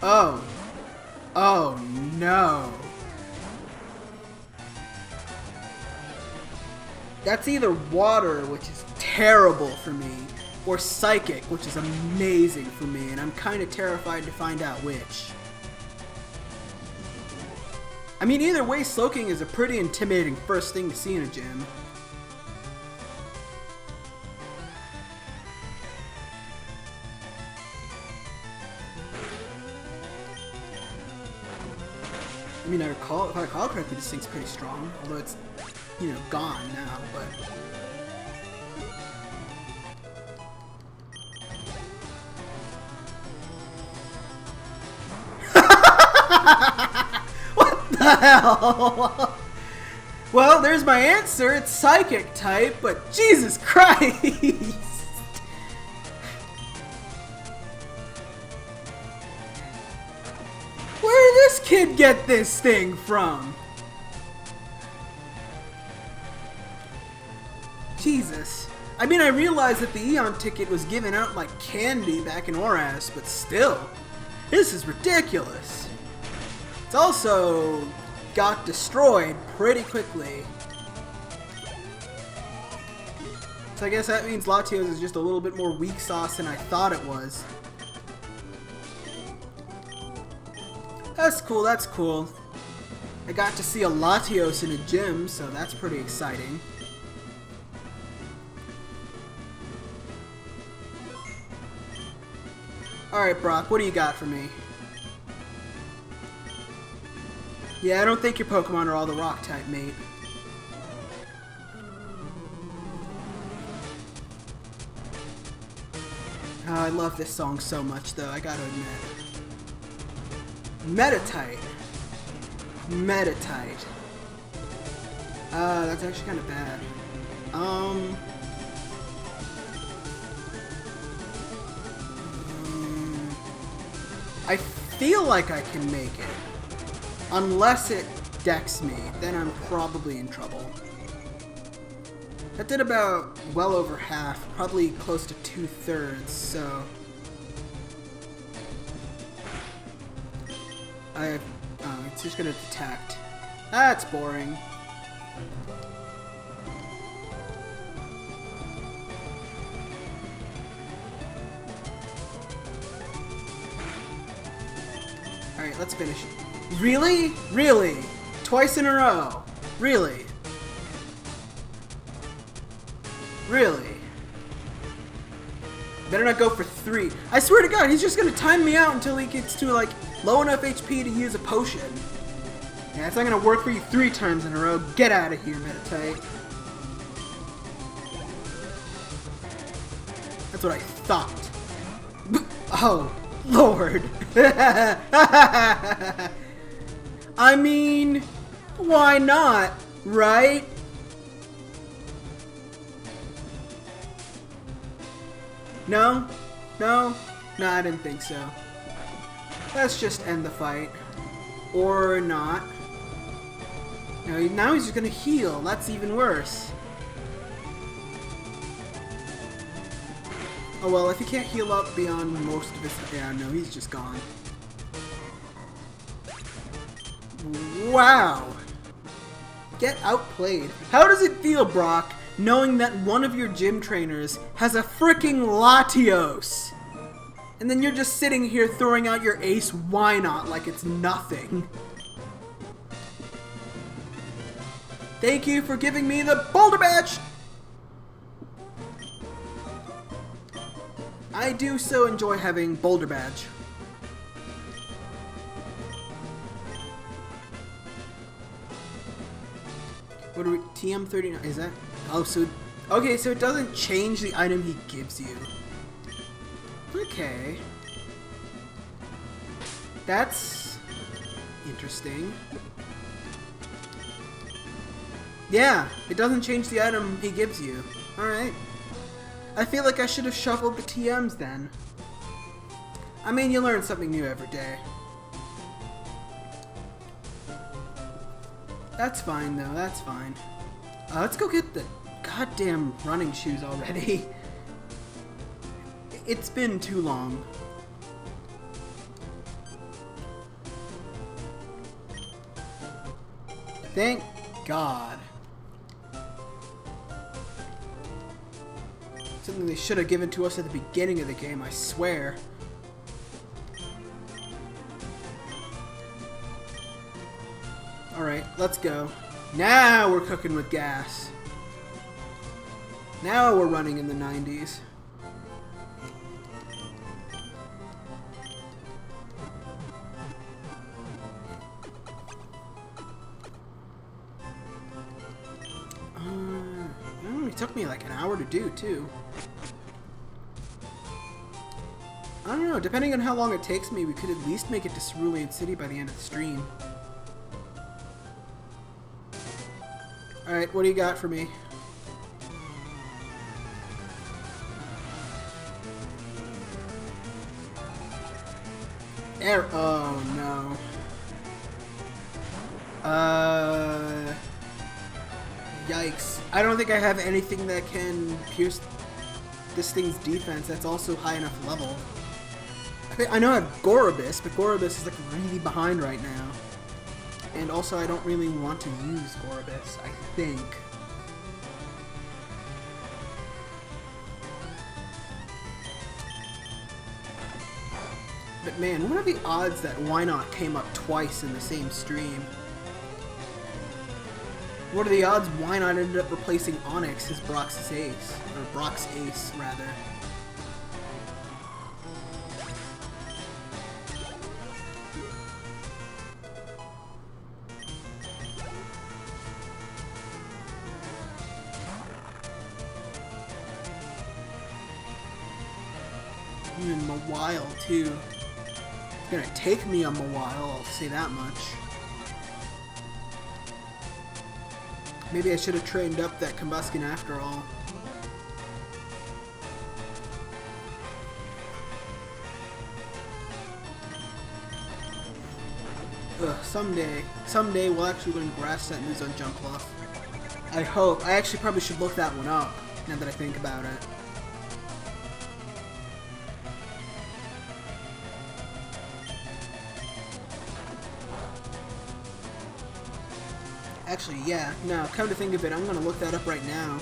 Oh. Oh no. That's either water, which is terrible for me, or psychic, which is amazing for me, and I'm kind of terrified to find out which. I mean, either way, Slowking is a pretty intimidating first thing to see in a gym. I mean, if I recall correctly, this thing's pretty strong, although it's, you know, gone now, but... What the hell? Well, there's my answer. It's psychic type, but Jesus Christ! Where did this kid get this thing from? Jesus. I mean, I realized that the Eon ticket was given out like candy back in Oras, but still, this is ridiculous. It's also got destroyed pretty quickly. So I guess that means Latios is just a little bit more weak sauce than I thought it was. That's cool, that's cool. I got to see a Latios in a gym, so that's pretty exciting. Alright, Brock, what do you got for me? Yeah, I don't think your Pokemon are all the rock type, mate. Oh, I love this song so much, though, I gotta admit. Metatite. Metatite. That's actually kind of bad. I feel like I can make it. Unless it decks me, then I'm probably in trouble. That did about well over half, probably close to 2/3, so... it's just gonna detect. That's boring. Alright, let's finish. Really? Really? Twice in a row? Really? Really? Better not go for 3. I swear to God, he's just gonna time me out until he gets to, like, low enough HP to use a potion. Yeah, it's not gonna work for you 3 times in a row. Get out of here, Metatite. That's what I thought. Oh, Lord. I mean, why not, right? No? No? No, I didn't think so. Let's just end the fight. Or not. No, now he's just gonna heal. That's even worse. Oh well, if he can't heal up beyond most of his... Yeah, no, he's just gone. Wow! get outplayed. How does it feel, Brock, knowing that one of your gym trainers has a freaking Latios? And then you're just sitting here throwing out your ace why not like it's nothing. Thank you for giving me the boulder badge! I do so enjoy having boulder badge. What are we, TM39, is that? Oh, so, okay, so it doesn't change the item he gives you. Okay. That's interesting. Yeah, it doesn't change the item he gives you. Alright. I feel like I should have shuffled the TMs then. I mean, you learn something new every day. That's fine, though. That's fine. Let's go get the goddamn running shoes already. It's been too long. Thank God. Something they should have given to us at the beginning of the game, I swear. Alright, let's go. Now we're cooking with gas. Now we're running in the 90s. It took me like an hour to do, too. I don't know, depending on how long it takes me, we could at least make it to Cerulean City by the end of the stream. Alright, what do you got for me? Oh no. Yikes. I don't think I have anything that can pierce this thing's defense that's also high enough level. I know I have Gorobus, but Gorobus is like really behind right now. And also I don't really want to use Gorobus, I think. But man, what are the odds that Why Not came up twice in the same stream? What are the odds Why Not ended up replacing Onyx as Brock's ace? Or Brock's ace, rather. In a while, too. It's gonna take me a while, I'll say that much. Maybe I should have trained up that Combuskin after all. Ugh, someday we'll actually learn Grass Set moves on Jump Bluff. I hope. I actually probably should look that one up, now that I think about it. Actually, yeah. No, come to think of it, I'm gonna look that up right now.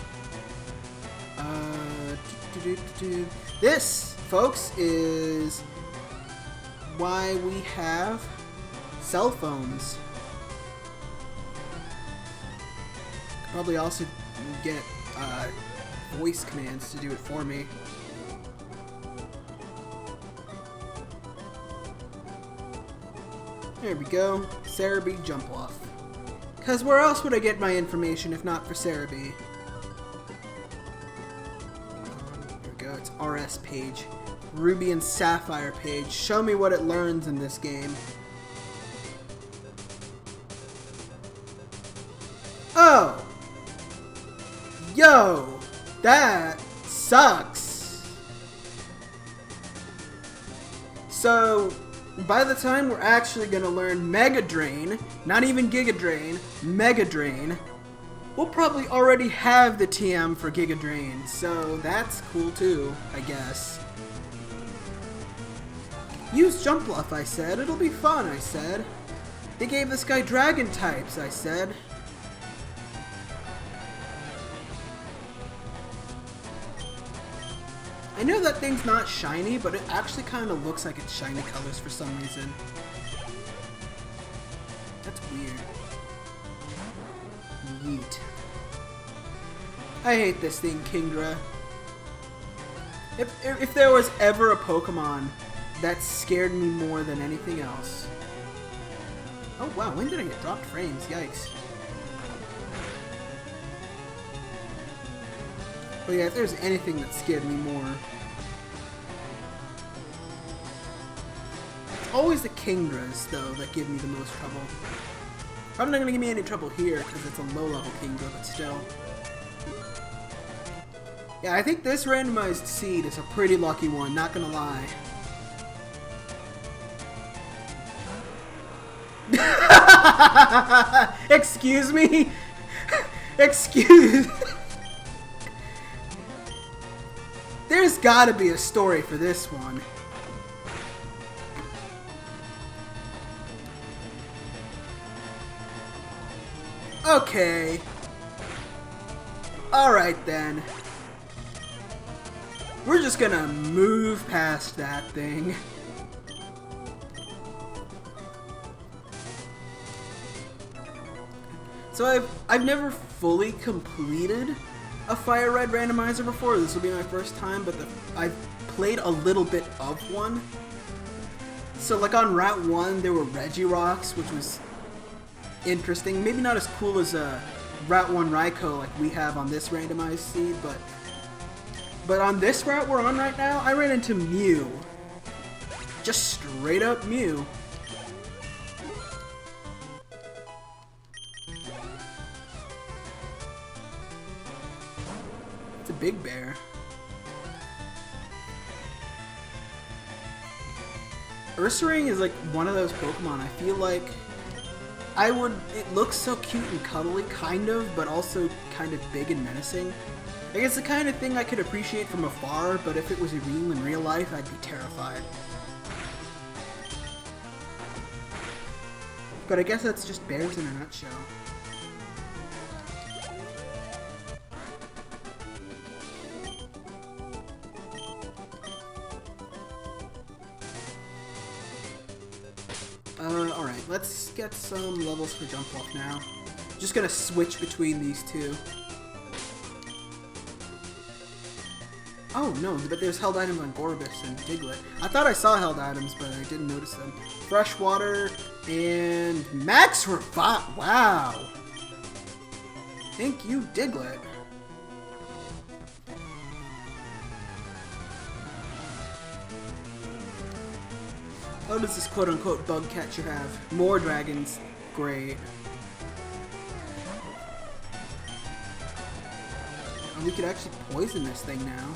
This, folks, is why we have cell phones. Probably also get voice commands to do it for me. There we go. Cerebi Jump Off. Because where else would I get my information if not for Cerebi? There we go, it's RS page. Ruby and Sapphire page. Show me what it learns in this game. Oh! Yo! That sucks! So, by the time we're actually going to learn Mega Drain, not even Giga Drain, Mega Drain, we'll probably already have the TM for Giga Drain, so that's cool too, I guess. Use Jump Bluff, I said. It'll be fun, I said. They gave this guy Dragon types, I said. I know that thing's not shiny, but it actually kind of looks like it's shiny colors for some reason. That's weird. Yeet. I hate this thing, Kingdra. If there was ever a Pokemon that scared me more than anything else. Oh wow, when did I get dropped frames? Yikes. But yeah, if there's anything that scared me more, it's always the Kingdras, though, that give me the most trouble. Probably not going to give me any trouble here, because it's a low-level Kingdra, but still. Yeah, I think this randomized seed is a pretty lucky one, not gonna lie. Excuse me? Excuse... There's gotta be a story for this one. Okay. Alright then. We're just gonna move past that thing. So I've never fully completed a Fire Red randomizer before. This will be my first time, but I've played a little bit of one. So like on Route 1 there were Regirocks, which was interesting. Maybe not as cool as Route 1 Raikou like we have on this randomized seed, but on this route we're on right now, I ran into Mew. Just straight up Mew. It's a big bear. Ursaring is like one of those Pokemon I feel like it looks so cute and cuddly, kind of, but also kind of big and menacing. Like, it's the kind of thing I could appreciate from afar, but if it was real in real life, I'd be terrified. But I guess that's just bears in a nutshell. Alright, let's get some levels for Jump Off now. Just gonna switch between these two. Oh no, but there's held items on Gorbis and Diglett. I thought I saw held items, but I didn't notice them. Freshwater and Max Revive. Wow. Thank you, Diglett. How does this quote-unquote bug catcher have? More dragons. Great. And we could actually poison this thing now.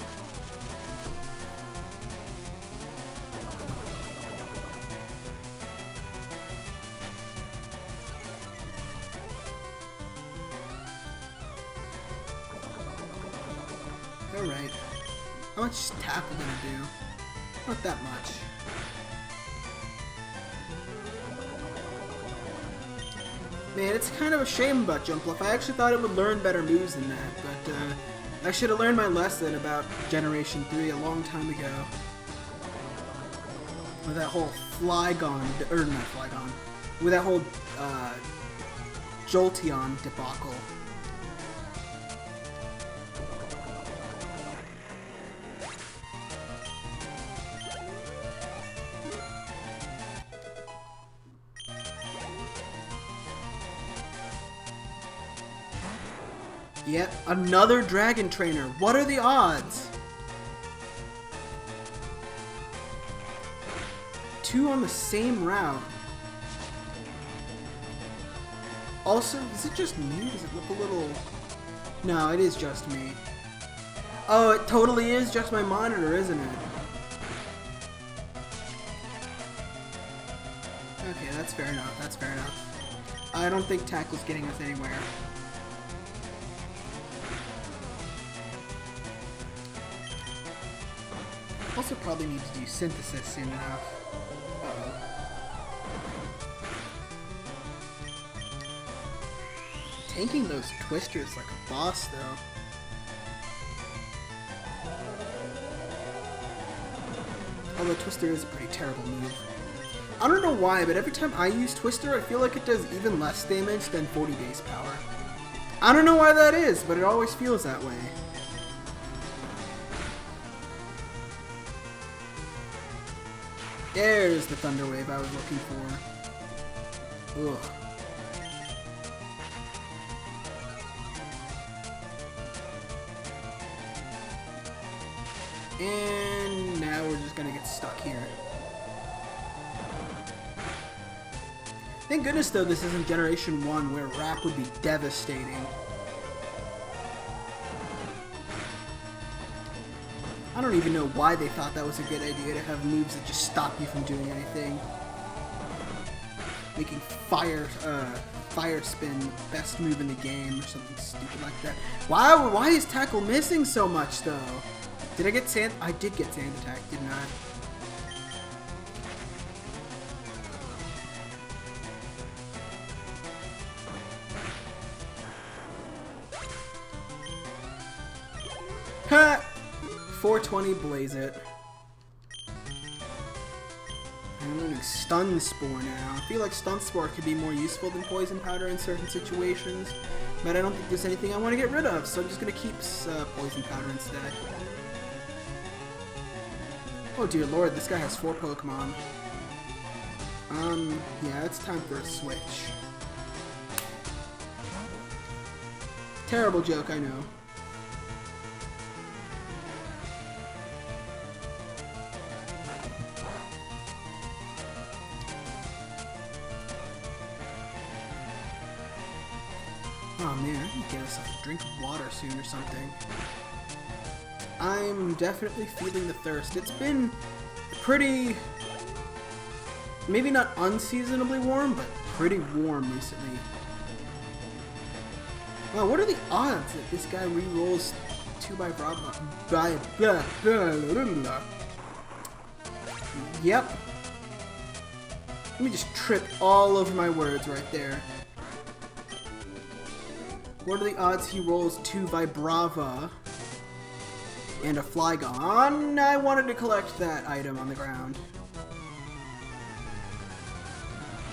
Alright. How much is Tackle gonna do? Not that much. Man, it's kind of a shame about Jumpluff. I actually thought it would learn better moves than that, but I should have learned my lesson about Generation 3 a long time ago. With that whole Flygon, or not Flygon, with that whole Jolteon debacle. Yep, another Dragon Trainer. What are the odds? 2 on the same route. Also, is it just me? Does it look a little... No, it is just me. Oh, it totally is just my monitor, isn't it? Okay, that's fair enough. That's fair enough. I don't think Tackle's getting us anywhere. Also probably need to do Synthesis soon enough. Uh-oh. Tanking those twisters like a boss, though. Although Twister is a pretty terrible move. I don't know why, but every time I use Twister, I feel like it does even less damage than 40 base power. I don't know why that is, but it always feels that way. There's the Thunder Wave I was looking for. Ugh. And now we're just gonna get stuck here. Thank goodness though this isn't Generation 1 where Wrap would be devastating. I don't even know why they thought that was a good idea to have moves that just stop you from doing anything. Making Fire Spin the best move in the game or something stupid like that. Why is Tackle missing so much though? Did I get Sand? I did get Sand Attack, didn't I? Ha! 420 Blaze it. I'm learning Stun Spore now. I feel like Stun Spore could be more useful than Poison Powder in certain situations, but I don't think there's anything I want to get rid of, so I'm just going to keep Poison Powder instead. Oh dear lord, this guy has 4 Pokemon. Yeah, it's time for a switch. Terrible joke, I know. Oh man, I need to get myself a drink of water soon or something. I'm definitely feeling the thirst. It's been pretty, maybe not unseasonably warm, but pretty warm recently. Wow, what are the odds that this guy re-rolls 2 by Bravo? Yep. Let me just trip all over my words right there. What are the odds he rolls 2 Vibrava and a Flygon? I wanted to collect that item on the ground.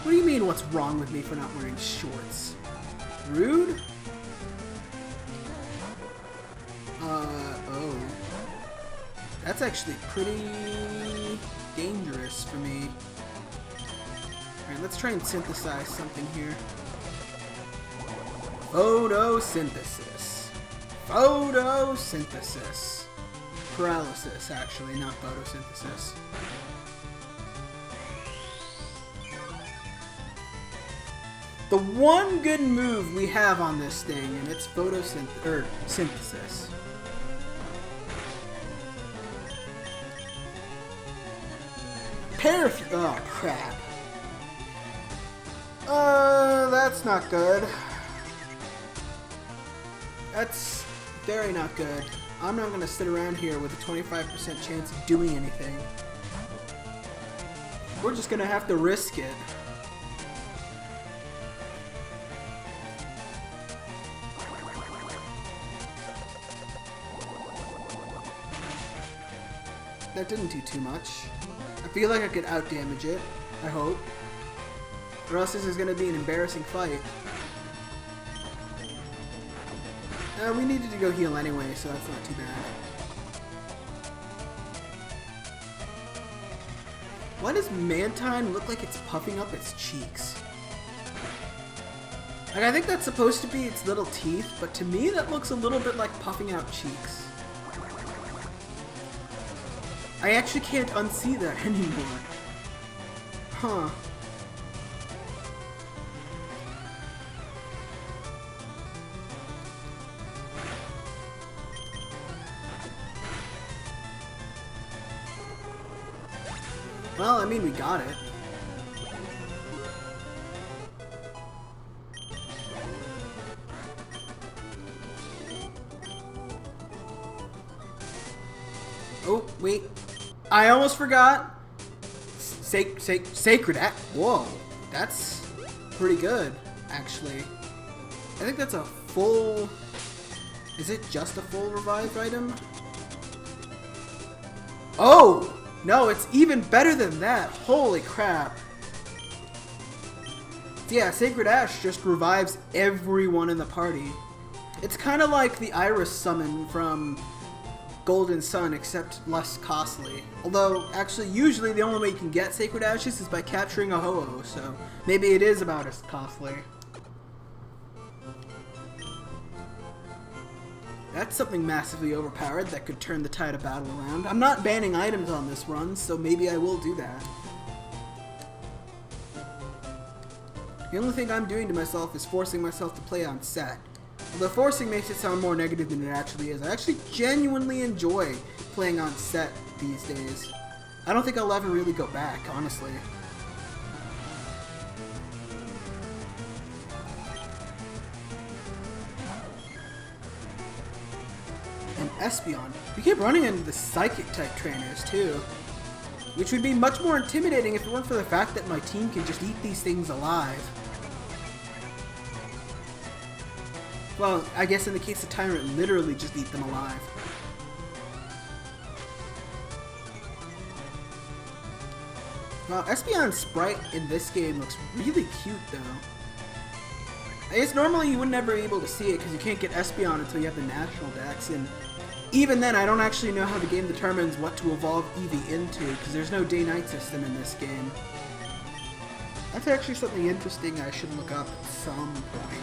What do you mean, what's wrong with me for not wearing shorts? Rude? Oh. That's actually pretty dangerous for me. Alright, let's try and synthesize something here. Photosynthesis. Photosynthesis. Paralysis, actually, not photosynthesis. The one good move we have on this thing, and it's synthesis. Oh, crap. That's not good. That's very not good. I'm not gonna sit around here with a 25% chance of doing anything. We're just gonna have to risk it. That didn't do too much. I feel like I could outdamage it, I hope. Or else this is gonna be an embarrassing fight. We needed to go heal anyway, so that's not too bad. Why does Mantine look like it's puffing up its cheeks? Like, I think that's supposed to be its little teeth, but to me that looks a little bit like puffing out cheeks. I actually can't unsee that anymore. Huh. Well, I mean, we got it. Oh, wait. I almost forgot. Sacred Act. Whoa. That's pretty good, actually. I think that's a full... Is it just a full revived item? Oh! No, it's even better than that. Holy crap. Yeah, Sacred Ash just revives everyone in the party. It's kind of like the Iris summon from Golden Sun, except less costly. Although, actually, usually the only way you can get Sacred Ashes is by capturing a Ho-Oh, so maybe it is about as costly. That's something massively overpowered that could turn the tide of battle around. I'm not banning items on this run, so maybe I will do that. The only thing I'm doing to myself is forcing myself to play on set. Although forcing makes it sound more negative than it actually is. I actually genuinely enjoy playing on set these days. I don't think I'll ever really go back, honestly. And Espeon. We keep running into the Psychic type trainers too. Which would be much more intimidating if it weren't for the fact that my team can just eat these things alive. Well, I guess in the case of Tyrant, literally just eat them alive. Wow, Espeon's sprite in this game looks really cute though. I guess normally you wouldn't ever be able to see it because you can't get Espeon until you have the natural dex, and even then I don't actually know how the game determines what to evolve Eevee into because there's no day-night system in this game. That's actually something interesting I should look up at some point.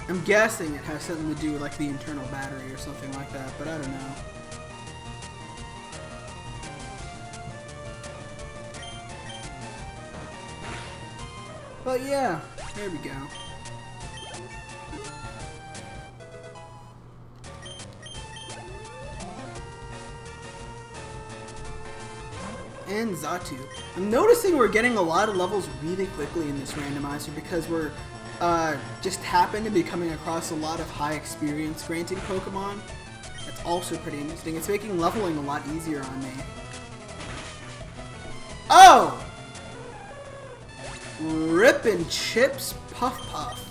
I'm guessing it has something to do with like the internal battery or something like that, but I don't know. But yeah, there we go. And Xatu. I'm noticing we're getting a lot of levels really quickly in this randomizer because we're just happen to be coming across a lot of high experience granting Pokemon. That's also pretty interesting. It's making leveling a lot easier on me. Oh! Rippin' Chips Puff Puff.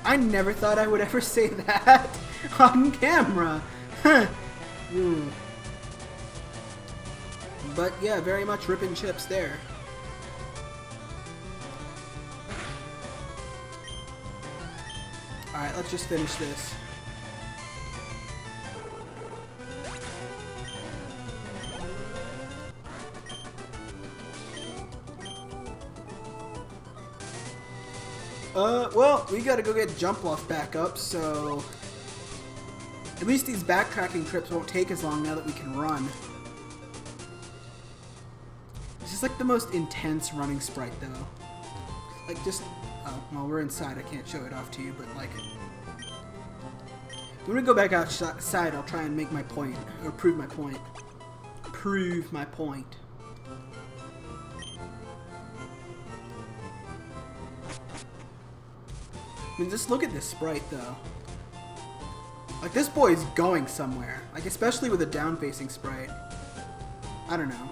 I never thought I would ever say that on camera. But yeah, very much Rippin' Chips there. Alright, let's just finish this. Well, we gotta go get Jumpluff back up, so at least these backtracking trips won't take as long now that we can run. This is like the most intense running sprite, though. Like, just... Oh, well, we're inside. I can't show it off to you, but, like... When we go back outside, I'll try and make my point. Or prove my point. Prove my point. I mean, just look at this sprite, though. Like, this boy's going somewhere. Like, especially with a down-facing sprite. I don't know.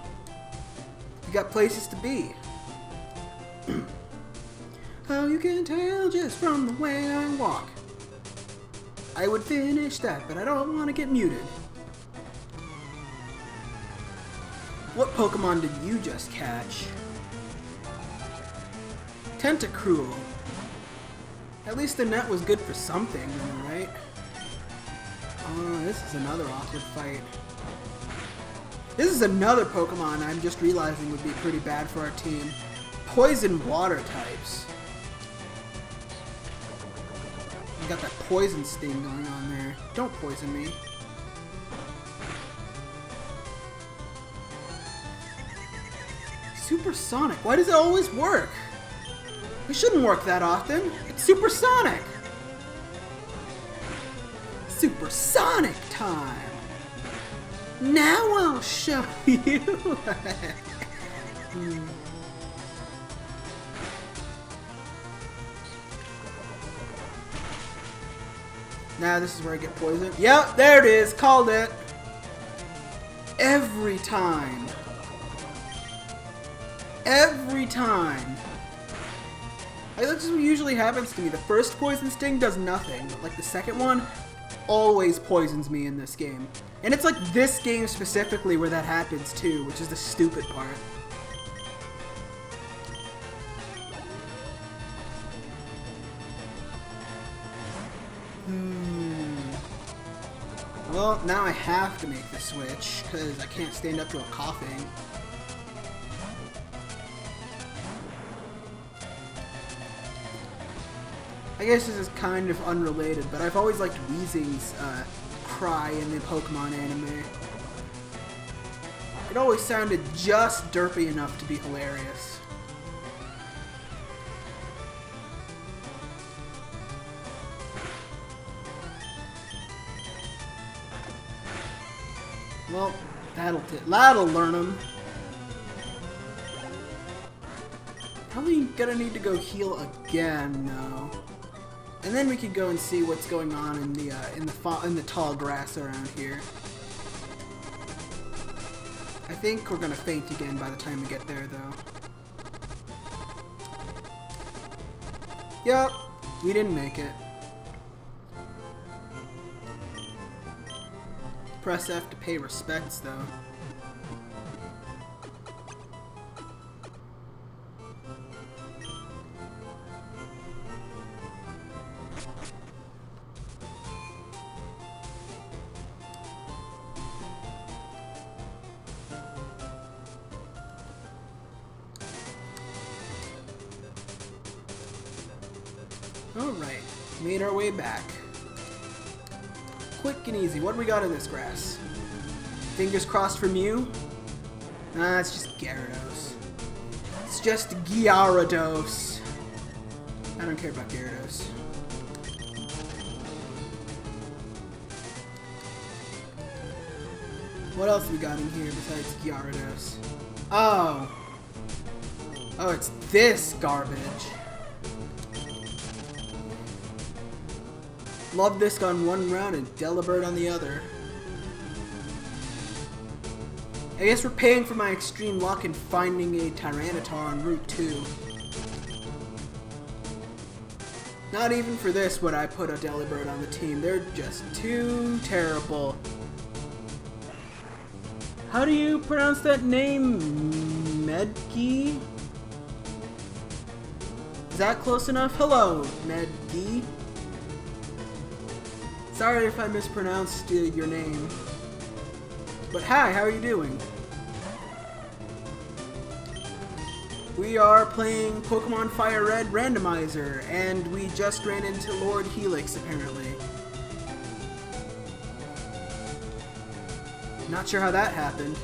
You got places to be. Oh, you can tell just from the way I walk. I would finish that, but I don't want to get muted. What Pokemon did you just catch? Tentacruel. At least the net was good for something, right? Oh, this is another awkward fight. This is another Pokemon I'm just realizing would be pretty bad for our team. Poison water types. You got that poison sting going on there. Don't poison me. Supersonic. Why does it always work? It shouldn't work that often. It's supersonic. Supersonic time. Now I'll show you. Now this is where I get poisoned. Yep, there it is. Called it. Every time. Every time. Like, that's just what usually happens to me. The first poison sting does nothing, but like the second one, always poisons me in this game. And it's like this game specifically where that happens too, which is the stupid part. Well, now I have to make the switch, because I can't stand up to a coughing. I guess this is kind of unrelated, but I've always liked Weezing's cry in the Pokemon anime. It always sounded just derpy enough to be hilarious. Well, that'll learn him. Probably gonna need to go heal again, though. And then we could go and see what's going on in the tall grass around here. I think we're gonna faint again by the time we get there, though. Yup, we didn't make it. Press F to pay respects, though. Alright, made our way back. Quick and easy. What do we got in this grass? Fingers crossed from you? Nah, it's just Gyarados. It's just Gyarados. I don't care about Gyarados. What else we got in here besides Gyarados? Oh. Oh, it's this garbage. Love this on one round and Delibird on the other. I guess we're paying for my extreme luck in finding a Tyranitar on Route 2. Not even for this would I put a Delibird on the team. They're just too terrible. How do you pronounce that name? Medgi? Is that close enough? Hello, Medgi. Sorry if I mispronounced your name. But hi, how are you doing? We are playing Pokemon Fire Red Randomizer, and we just ran into Lord Helix, apparently. Not sure how that happened.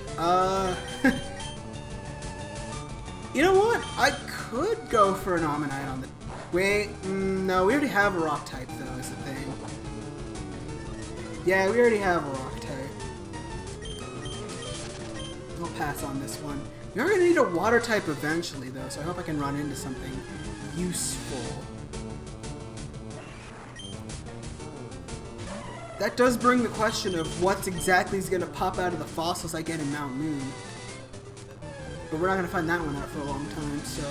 You know what? I could go for an Omanyte on the... Wait, no, we already have a Rock type, though, is the thing. Yeah, we already have a Rock type. I'll pass on this one. We are going to need a Water type eventually, though, so I hope I can run into something useful. That does bring the question of what exactly is going to pop out of the fossils I get in Mount Moon. But we're not going to find that one out for a long time, so...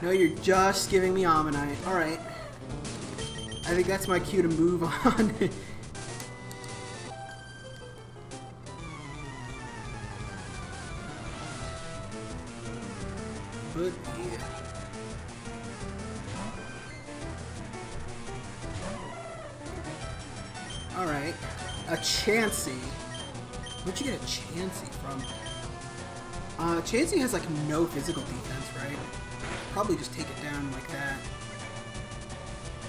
No, you're just giving me Omanyte. Alright. I think that's my cue to move on. But yeah. Alright. A Chansey. Where'd you get a Chansey from? Chansey has like no physical defense, right? Probably just take it down like that.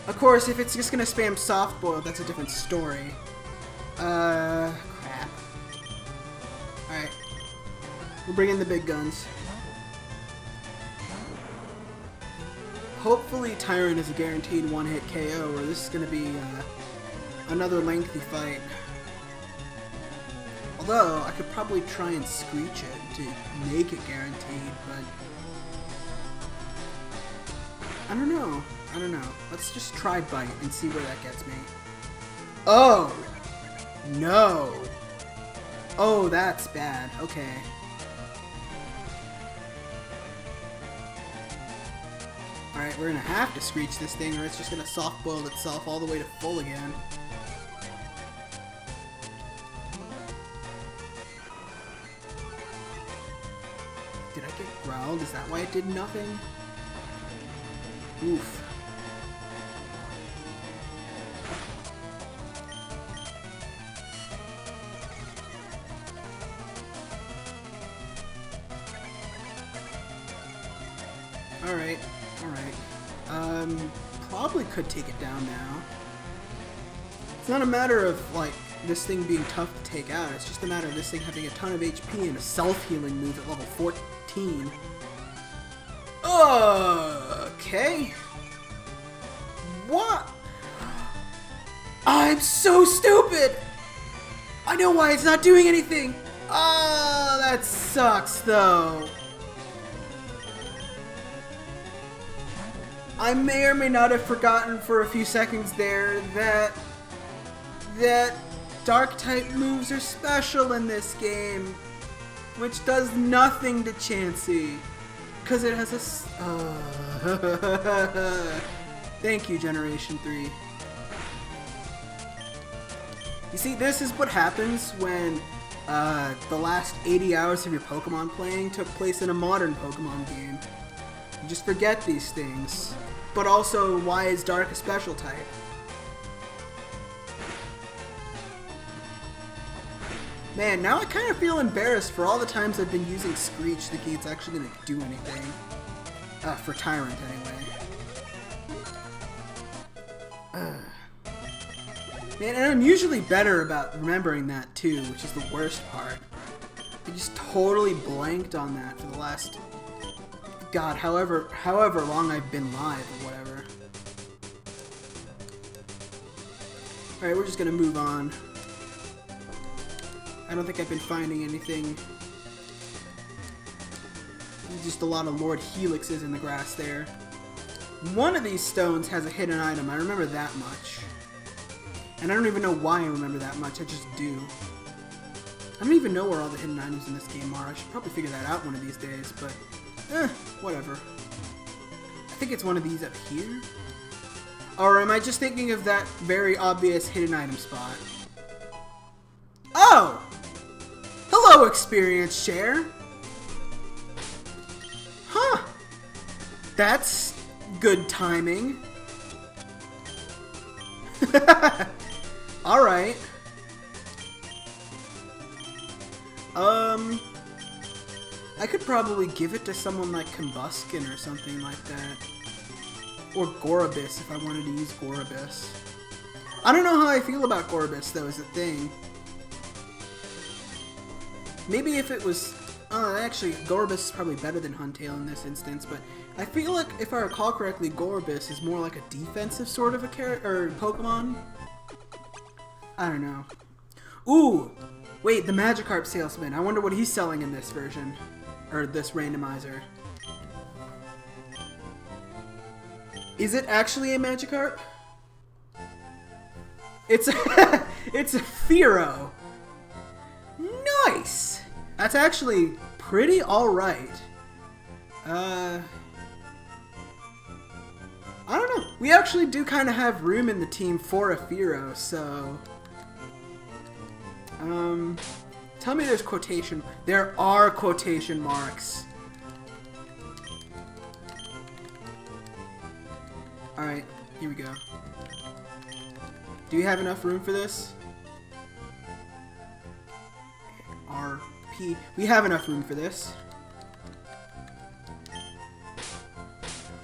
Of course, if it's just gonna spam soft boil, that's a different story. Crap. Alright. We'll bring in the big guns. Hopefully Tyrant is a guaranteed one-hit KO, or this is gonna be another lengthy fight. Although, I could probably try and screech it to make it guaranteed, but... I don't know. I don't know. Let's just try Bite and see where that gets me. Oh! No! Oh, that's bad. Okay. Alright, Alright, we're gonna have to screech this thing or it's just gonna soft-boil itself all the way to full again. Did I get growled? Is that why it did nothing? Oof. Alright, alright. Probably could take it down now. It's not a matter of, like, this thing being tough to take out. It's just a matter of this thing having a ton of HP and a self-healing move at level 14. Okay. What? I'm so stupid! I know why it's not doing anything! Ah, that sucks, though. I may or may not have forgotten for a few seconds there that Dark-type moves are special in this game, which does nothing to Chansey, because it has a... Thank you, Generation 3. You see, this is what happens when the last 80 hours of your Pokemon playing took place in a modern Pokemon game. You just forget these things. But also, why is Dark a special type? Man, now I kind of feel embarrassed for all the times I've been using Screech thinking it's actually going to do anything. For Tyrant, anyway. Man, and I'm usually better about remembering that, too, which is the worst part. I just totally blanked on that for the last... God, however long I've been live or whatever. Alright, we're just gonna move on. I don't think I've been finding anything. Just a lot of Lord Helixes in the grass there. One of these stones has a hidden item, I remember that much. And I don't even know why I remember that much, I just do. I don't even know where all the hidden items in this game are. I should probably figure that out one of these days, but... whatever. I think it's one of these up here. Or am I just thinking of that very obvious hidden item spot? Oh! Hello, experience share! Huh! That's good timing. Alright. I could probably give it to someone like Combuskin or something like that. Or Gorobus if I wanted to use Gorobus. I don't know how I feel about Gorobus though as a thing. Maybe if it was... actually, Gorobus is probably better than Huntail in this instance, but I feel like, if I recall correctly, Gorobus is more like a defensive sort of a character, or Pokemon. I don't know. Ooh! Wait, the Magikarp salesman. I wonder what he's selling in this version. Or this randomizer. Is it actually a Magikarp? It's a it's a Fearow. Nice! That's actually pretty alright. I don't know. We actually do kind of have room in the team for a Fearow, so... Tell me there's quotation... There are quotation marks. Alright, here we go. Do you have enough room for this? RP. We have enough room for this.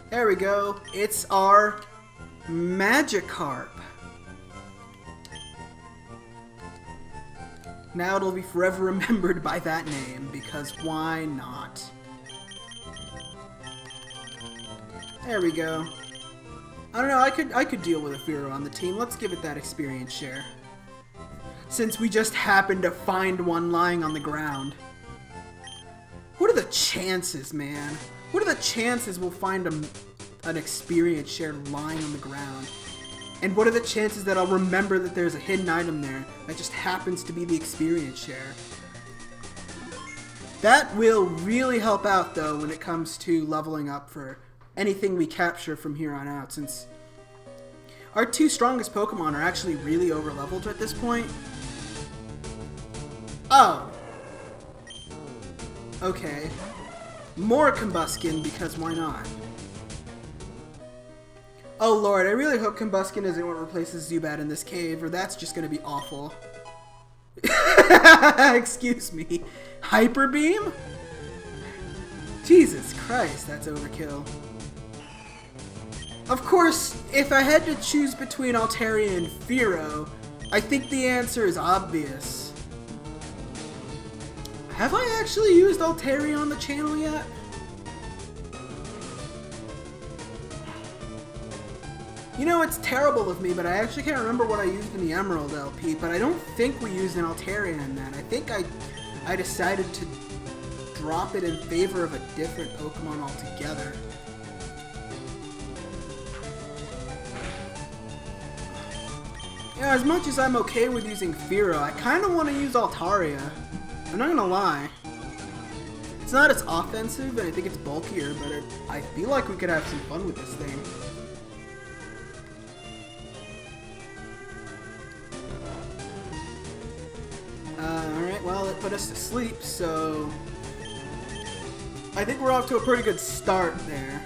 There we go. It's our Magikarp. Now it'll be forever remembered by that name, because why not? There we go. I don't know, I could deal with a Fearow on the team. Let's give it that experience share. Since we just happened to find one lying on the ground. What are the chances, man? What are the chances we'll find an experience share lying on the ground? And what are the chances that I'll remember that there's a hidden item there that just happens to be the experience share? That will really help out, though, when it comes to leveling up for anything we capture from here on out, since our 2 strongest Pokemon are actually really over-leveled at this point. Oh! Okay. More Combuskin, because why not? Oh lord, I really hope Combuskin isn't what replaces Zubat in this cave, or that's just gonna be awful. Excuse me. Hyper Beam? Jesus Christ, that's overkill. Of course, if I had to choose between Altaria and Fearow, I think the answer is obvious. Have I actually used Altaria on the channel yet? You know, it's terrible of me, but I actually can't remember what I used in the Emerald LP, but I don't think we used an Altaria in that. I think I decided to drop it in favor of a different Pokemon altogether. Yeah, as much as I'm okay with using Fearow, I kind of want to use Altaria. I'm not gonna lie. It's not as offensive, and I think it's bulkier, but I feel like we could have some fun with this thing. Alright, well, it put us to sleep, so I think we're off to a pretty good start there.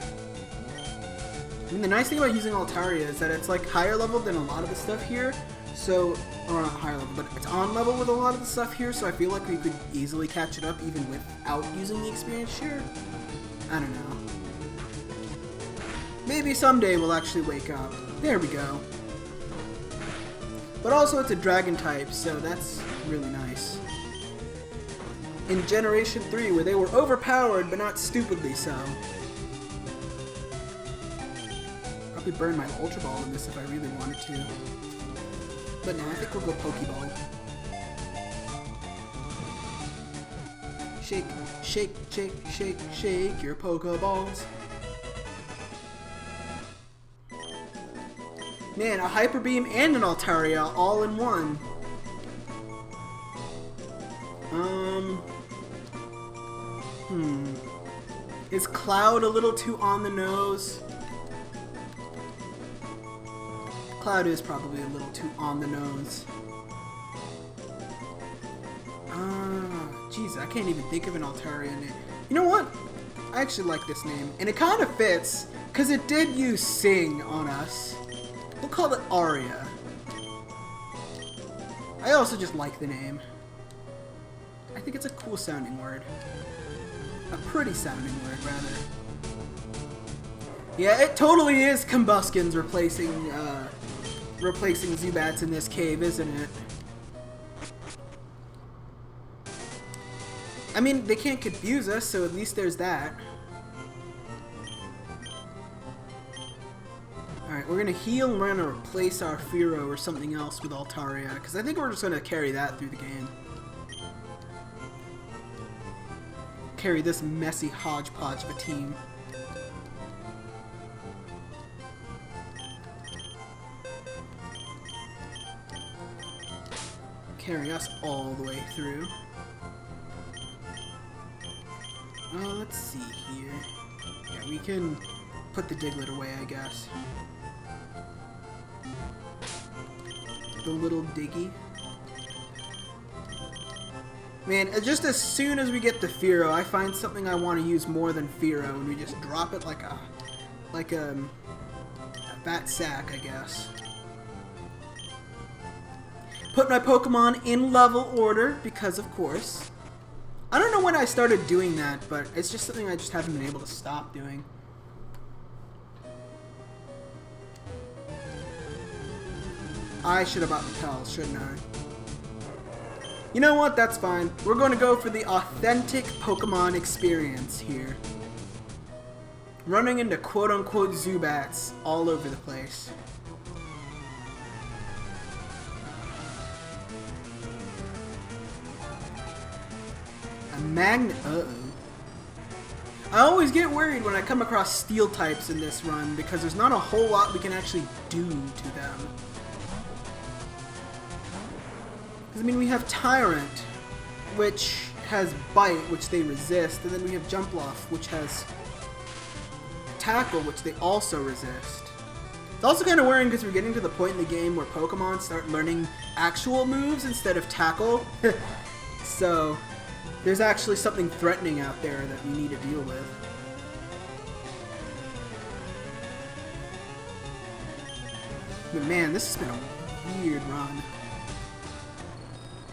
I mean, the nice thing about using Altaria is that it's like higher level than a lot of the stuff here, so, or not higher level, but it's on level with a lot of the stuff here, so I feel like we could easily catch it up even without using the experience share. I don't know. Maybe someday we'll actually wake up. There we go. But also it's a dragon type, so that's really nice. In Generation 3, where they were overpowered, but not stupidly so. Probably burn my Ultra Ball in this if I really wanted to. But no, I think we'll go Pokeball. Shake, shake, shake, shake, shake your Pokeballs. Man, a Hyper Beam and an Altaria all in one. Is Cloud a little too on the nose? Cloud is probably a little too on the nose. Jeez, I can't even think of an Altaria name. You know what? I actually like this name. And it kind of fits, because it did use Sing on us. We'll call it Aria. I also just like the name. I think it's a cool sounding word. A pretty sounding word, rather. Yeah, it totally is Combuskins replacing Zubats in this cave, isn't it? I mean, they can't confuse us, so at least there's that. Alright, we're gonna heal and we're gonna replace our Fearow or something else with Altaria, because I think we're just gonna carry that through the game. Carry this messy hodgepodge of a team. Carry us all the way through. Let's see here. Yeah, we can put the Diglett away, I guess. The little Diggy. Man, just as soon as we get the Fearow, I find something I want to use more than Fearow, and we just drop it like a fat sack, I guess. Put my Pokemon in level order, because of course. I don't know when I started doing that, but it's just something I just haven't been able to stop doing. I should have bought Repel, shouldn't I? You know what? That's fine. We're going to go for the authentic Pokemon experience here. Running into quote-unquote Zubats all over the place. A Magnet. Uh-oh. I always get worried when I come across Steel types in this run because there's not a whole lot we can actually do to them. I mean, we have Tyrant, which has Bite, which they resist, and then we have Jumpluff, which has tackle, which they also resist. It's also kind of worrying because we're getting to the point in the game where Pokemon start learning actual moves instead of tackle. So there's actually something threatening out there that we need to deal with. But man, this has been a weird run.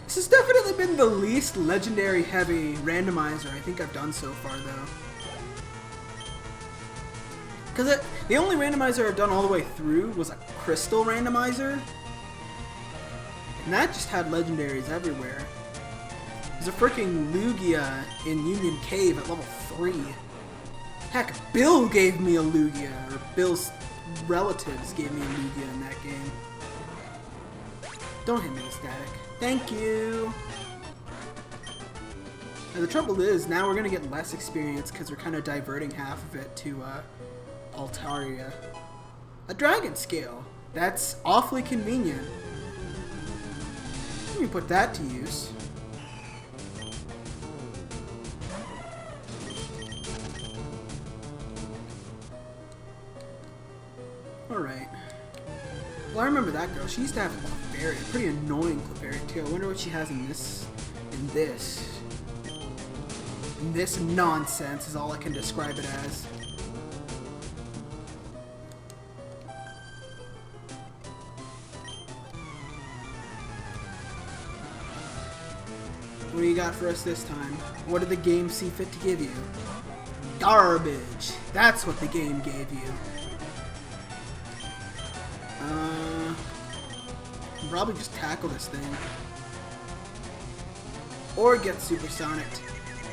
This has definitely been the least legendary heavy randomizer I think I've done so far though. Because the only randomizer I've done all the way through was a crystal randomizer. And that just had legendaries everywhere. There's a freaking Lugia in Union Cave at level 3. Heck, Bill gave me a Lugia, or Bill's relatives gave me a Lugia in that game. Don't hit me with static. Thank you! Now the trouble is, now we're going to get less experience because we're kind of diverting half of it to Altaria. A dragon scale. That's awfully convenient. Let me put that to use. Alright. Well, I remember that girl. She used to have a Clefairy. A pretty annoying Clefairy, too. I wonder what she has in this. And this nonsense is all I can describe it as. What do you got for us this time? What did the game see fit to give you? Garbage! That's what the game gave you. Probably just tackle this thing. Or get supersonicked.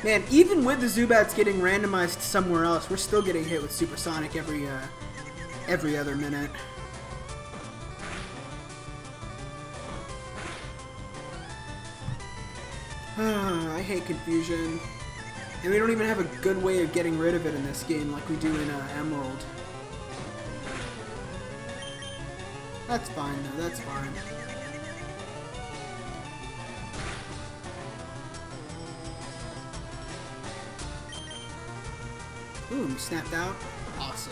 Man, even with the Zubats getting randomized somewhere else, we're still getting hit with supersonic every other minute. I hate confusion. And we don't even have a good way of getting rid of it in this game like we do in Emerald. That's fine though, that's fine. Ooh, he snapped out. Awesome.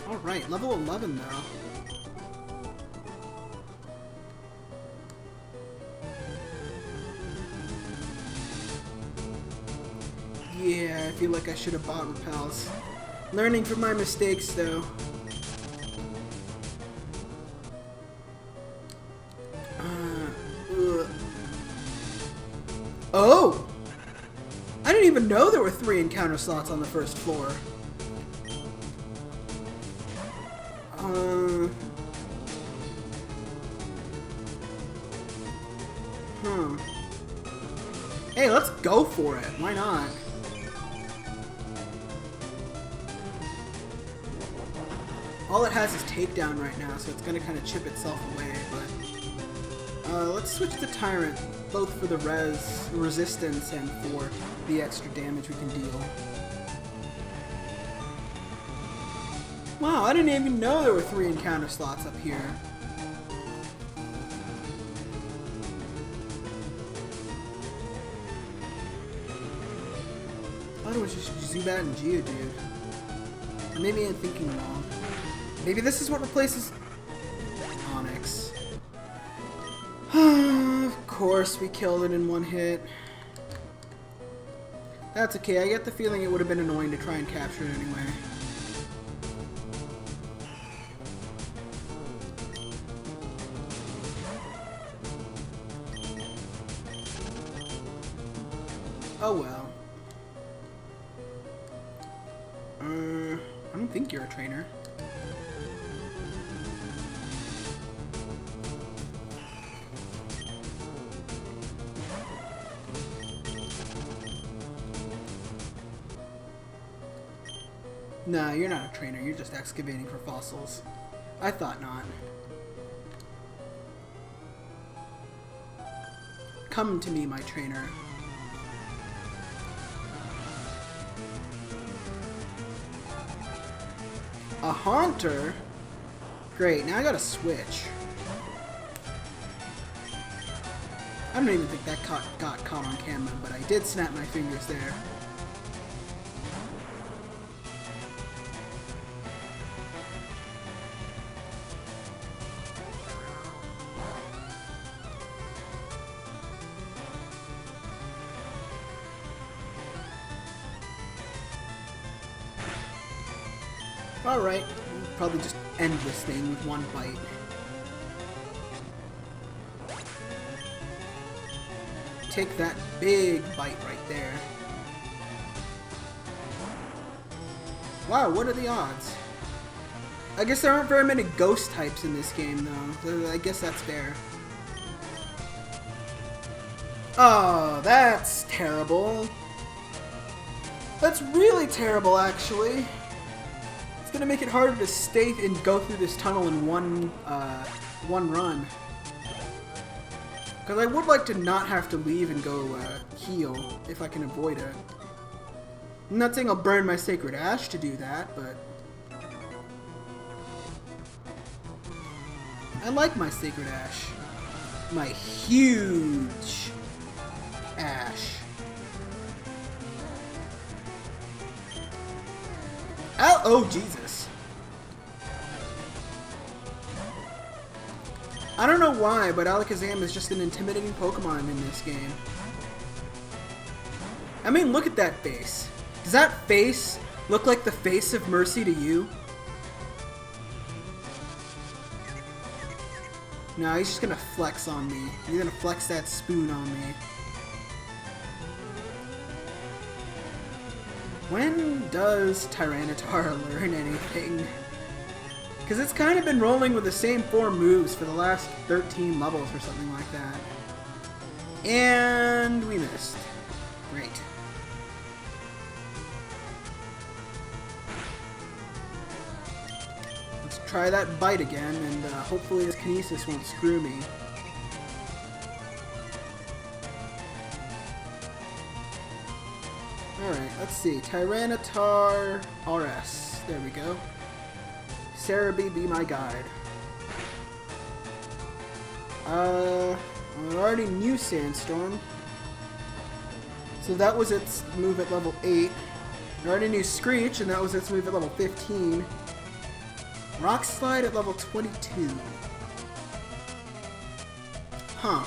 Alright, level 11 though. Yeah, I feel like I should have bought repels. Learning from my mistakes though. Oh! I didn't even know there were 3 encounter slots on the first floor. Hey, let's go for it. Why not? All it has is takedown right now, so it's gonna kind of chip itself away, but let's switch to Tyrant, both for the resistance and for the extra damage we can deal. Wow, I didn't even know there were 3 encounter slots up here. I thought it was just Zubat and Geodude. Or maybe I'm thinking wrong. Maybe this is what replaces Onyx. Of course, we killed it in one hit. That's okay, I get the feeling it would have been annoying to try and capture it anyway. Oh well. I don't think you're a trainer. Nah, you're not a trainer. You're just excavating for fossils. I thought not. Come to me, my trainer. A Haunter? Great, now I gotta switch. I don't even think that got caught on camera, but I did snap my fingers there. Alright, we'll probably just end this thing with one bite. Take that big bite right there. Wow, what are the odds? I guess there aren't very many ghost types in this game, though. So I guess that's fair. Oh, that's terrible. That's really terrible, actually. It's gonna make it harder to stay and go through this tunnel in one run. Because I would like to not have to leave and go heal if I can avoid it. I'm not saying I'll burn my Sacred Ash to do that, but I like my Sacred Ash. My huge ash. Oh, Jesus. I don't know why, but Alakazam is just an intimidating Pokemon in this game. I mean, look at that face. Does that face look like the face of Mercy to you? No, he's just gonna flex on me. He's gonna flex that spoon on me. When does Tyranitar learn anything? Because it's kind of been rolling with the same 4 moves for the last 13 levels or something like that. And we missed. Great. Let's try that bite again, and hopefully this Kinesis won't screw me. Alright, let's see. Tyranitar RS. There we go. Cerebi, be my guide. I already knew Sandstorm. So that was its move at level 8. I already knew Screech, and that was its move at level 15. Rock Slide at level 22. Huh.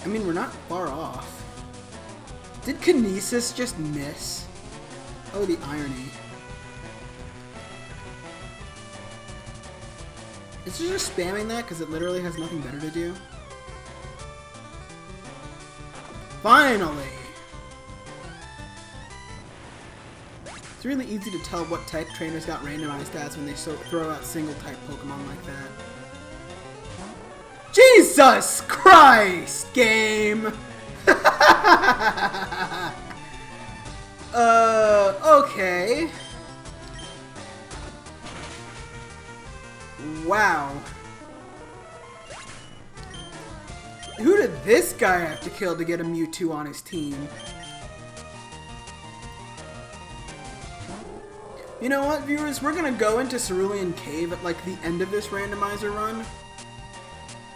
I mean, we're not far off. Did Kinesis just miss? Oh, the irony. Is it just spamming that because it literally has nothing better to do? Finally! It's really easy to tell what type trainers got randomized as when they throw out single type Pokemon like that. Jesus Christ, game! Okay. Wow. Who did this guy have to kill to get a Mewtwo on his team? You know what, viewers? We're gonna go into Cerulean Cave at like the end of this randomizer run.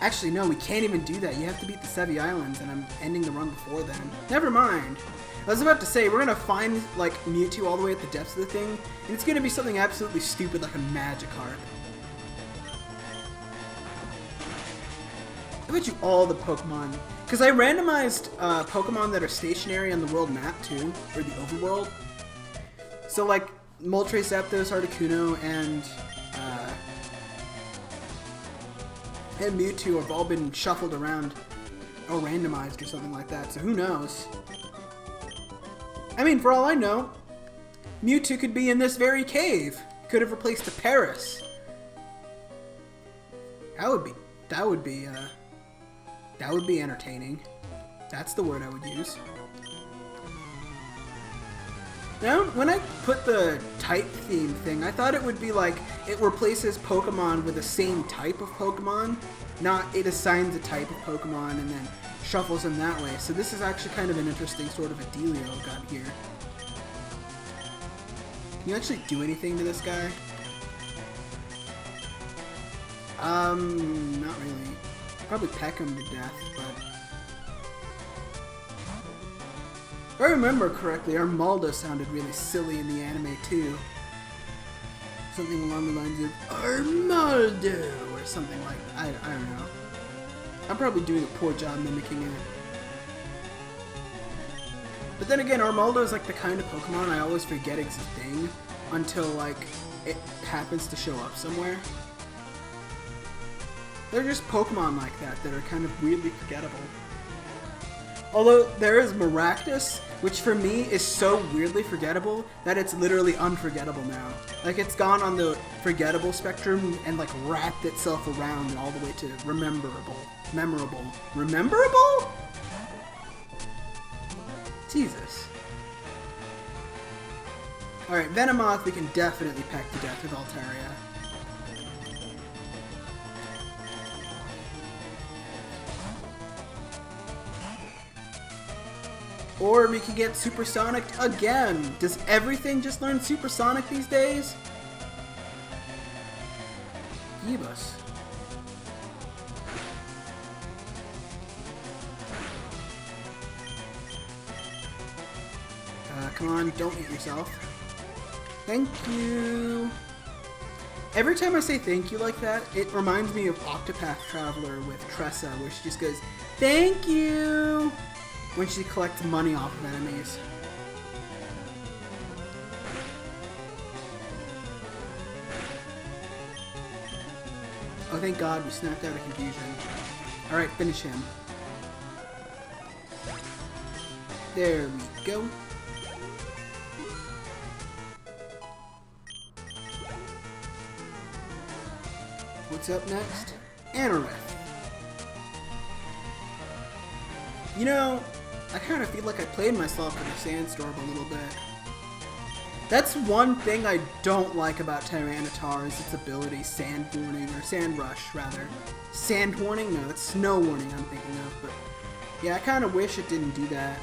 Actually, no, we can't even do that. You have to beat the Sevi Islands, and I'm ending the run before then. Never mind. I was about to say, we're gonna find like Mewtwo all the way at the depths of the thing, and it's gonna be something absolutely stupid like a Magikarp. I bet you all the Pokemon, because I randomized Pokemon that are stationary on the world map too, or the overworld. So like Moltres, Zapdos, Articuno, and Mewtwo have all been shuffled around, or randomized or something like that. So who knows? I mean, for all I know, Mewtwo could be in this very cave. Could have replaced the Paris. That would be entertaining. That's the word I would use. Now, when I put the type theme thing, I thought it would be like it replaces Pokemon with the same type of Pokemon, not it assigns a type of Pokemon and then shuffles them that way. So this is actually kind of an interesting sort of a dealio I've got here. Can you actually do anything to this guy? Not really. Probably peck him to death, but... If I remember correctly, Armaldo sounded really silly in the anime too. Something along the lines of Armaldo or something like that. I don't know. I'm probably doing a poor job mimicking it. But then again, Armaldo is like the kind of Pokemon I always forget it's a thing until like it happens to show up somewhere. They're just Pokemon like that that are kind of weirdly forgettable. Although there is Maractus, which for me is so weirdly forgettable that it's literally unforgettable now. Like it's gone on the forgettable spectrum and like wrapped itself around and all the way to rememberable. Memorable. Rememberable? Jesus. Alright, Venomoth we can definitely peck to death with Altaria. Or we could get Supersonic again. Does everything just learn Supersonic these days? Gibbous. Come on, don't hit yourself. Thank you. Every time I say thank you like that, it reminds me of Octopath Traveler with Tressa, where she just goes, thank you, when she collects money off of enemies. Oh, thank God, we snapped out of confusion. Alright, finish him. There we go. What's up next? Anorith. You know, I kind of feel like I played myself in the Sandstorm a little bit. That's one thing I don't like about Tyranitar is its ability, Sand Warning, or Sand Rush, rather. Sand Warning? No, that's Snow Warning I'm thinking of, but yeah, I kind of wish it didn't do that.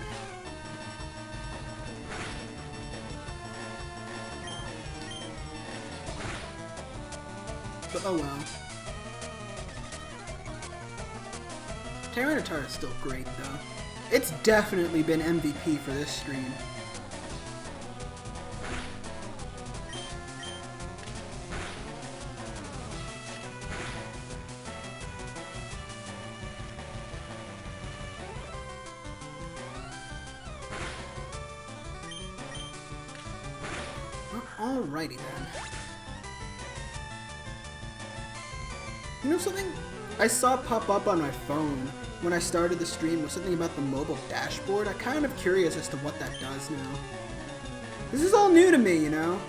But oh well. Tyranitar is still great, though. It's definitely been MVP for this stream. Well, alrighty then. You know something I saw pop up on my phone when I started the stream was something about the mobile dashboard. I'm kind of curious as to what that does now. This is all new to me, you know?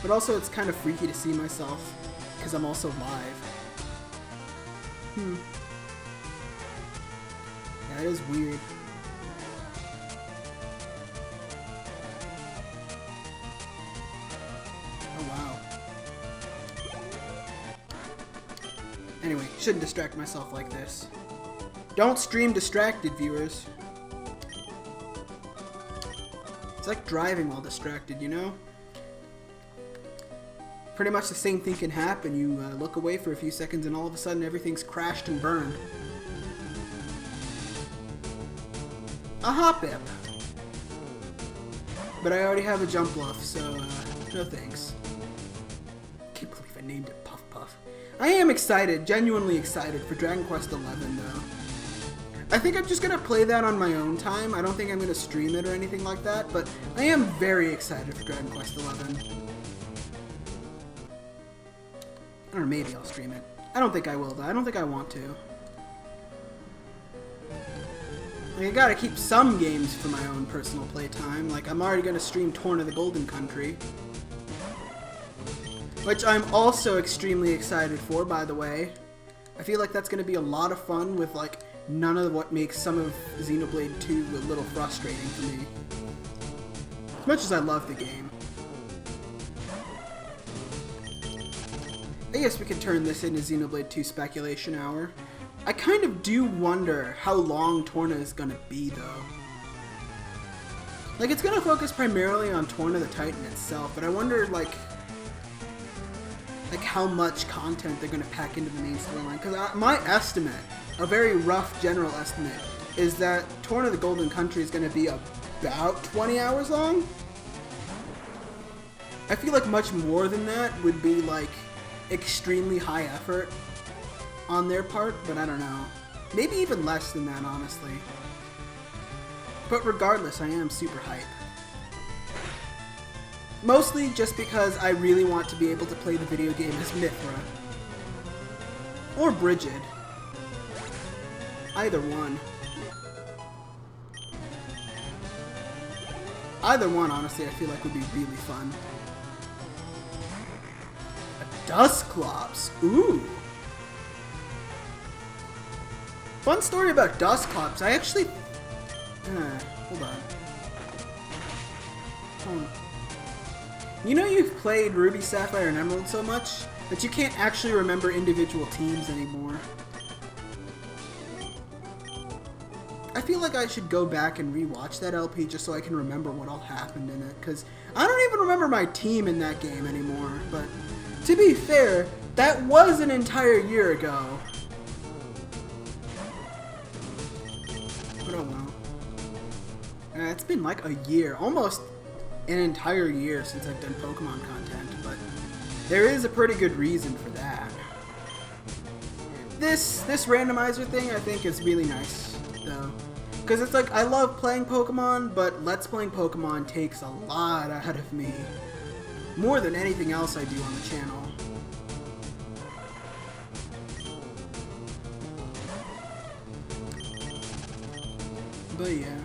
But also it's kind of freaky to see myself because I'm also live. Yeah, it is weird. Oh wow. Anyway, shouldn't distract myself like this. Don't stream distracted, viewers. It's like driving while distracted, you know? Pretty much the same thing can happen. You look away for a few seconds and all of a sudden everything's crashed and burned. A Hoppip! But I already have a jump bluff, so no thanks. Can't believe I named it Puff Puff. I am excited, genuinely excited for Dragon Quest XI though. I think I'm just gonna play that on my own time. I don't think I'm gonna stream it or anything like that, but I am very excited for Dragon Quest XI. Or maybe I'll stream it. I don't think I will though. I don't think I want to. I gotta keep some games for my own personal playtime. Like, I'm already gonna stream Torn of the Golden Country. Which I'm also extremely excited for, by the way. I feel like that's gonna be a lot of fun with, like, none of what makes some of Xenoblade 2 a little frustrating for me. As much as I love the game. I guess we could turn this into Xenoblade 2 Speculation Hour. I kind of do wonder how long Torna is gonna be, though. Like, it's gonna focus primarily on Torna the Titan itself, but I wonder, like how much content they're gonna pack into the main storyline. Because my estimate, a very rough general estimate, is that Torna the Golden Country is gonna be about 20 hours long. I feel like much more than that would be, like, extremely high effort on their part, but I don't know. Maybe even less than that, honestly. But regardless, I am super hype. Mostly just because I really want to be able to play the video game as Mithra. Or Brigid. Either one. Either one, honestly, I feel like would be really fun. A Dusclops. Ooh. Fun story about Dusclops. I actually... hold on. You know you've played Ruby, Sapphire, and Emerald so much that you can't actually remember individual teams anymore. I feel like I should go back and rewatch that LP just so I can remember what all happened in it, because I don't even remember my team in that game anymore, but to be fair, that was an entire year ago. But oh well. It's been like a year, almost an entire year since I've done Pokemon content, but there is a pretty good reason for that. This randomizer thing I think is really nice, though. Because it's like, I love playing Pokemon, but Let's Playing Pokemon takes a lot out of me. More than anything else I do on the channel. But yeah.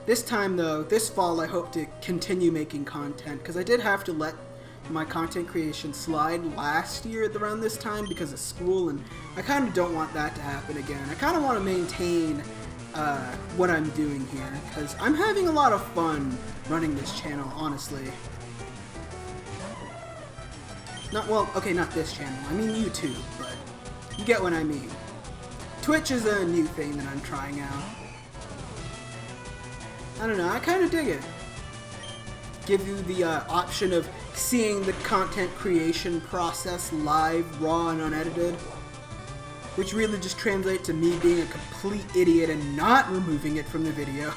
This time though, this fall I hope to continue making content, because I did have to let my content creation slide last year around this time because of school, and I kind of don't want that to happen again. I kind of want to maintain what I'm doing here, because I'm having a lot of fun running this channel, honestly. Well, okay, not this channel, I mean YouTube, but you get what I mean. Twitch is a new thing that I'm trying out. I don't know, I kind of dig it. Give you the option of seeing the content creation process live, raw, and unedited. Which really just translates to me being a complete idiot and not removing it from the video.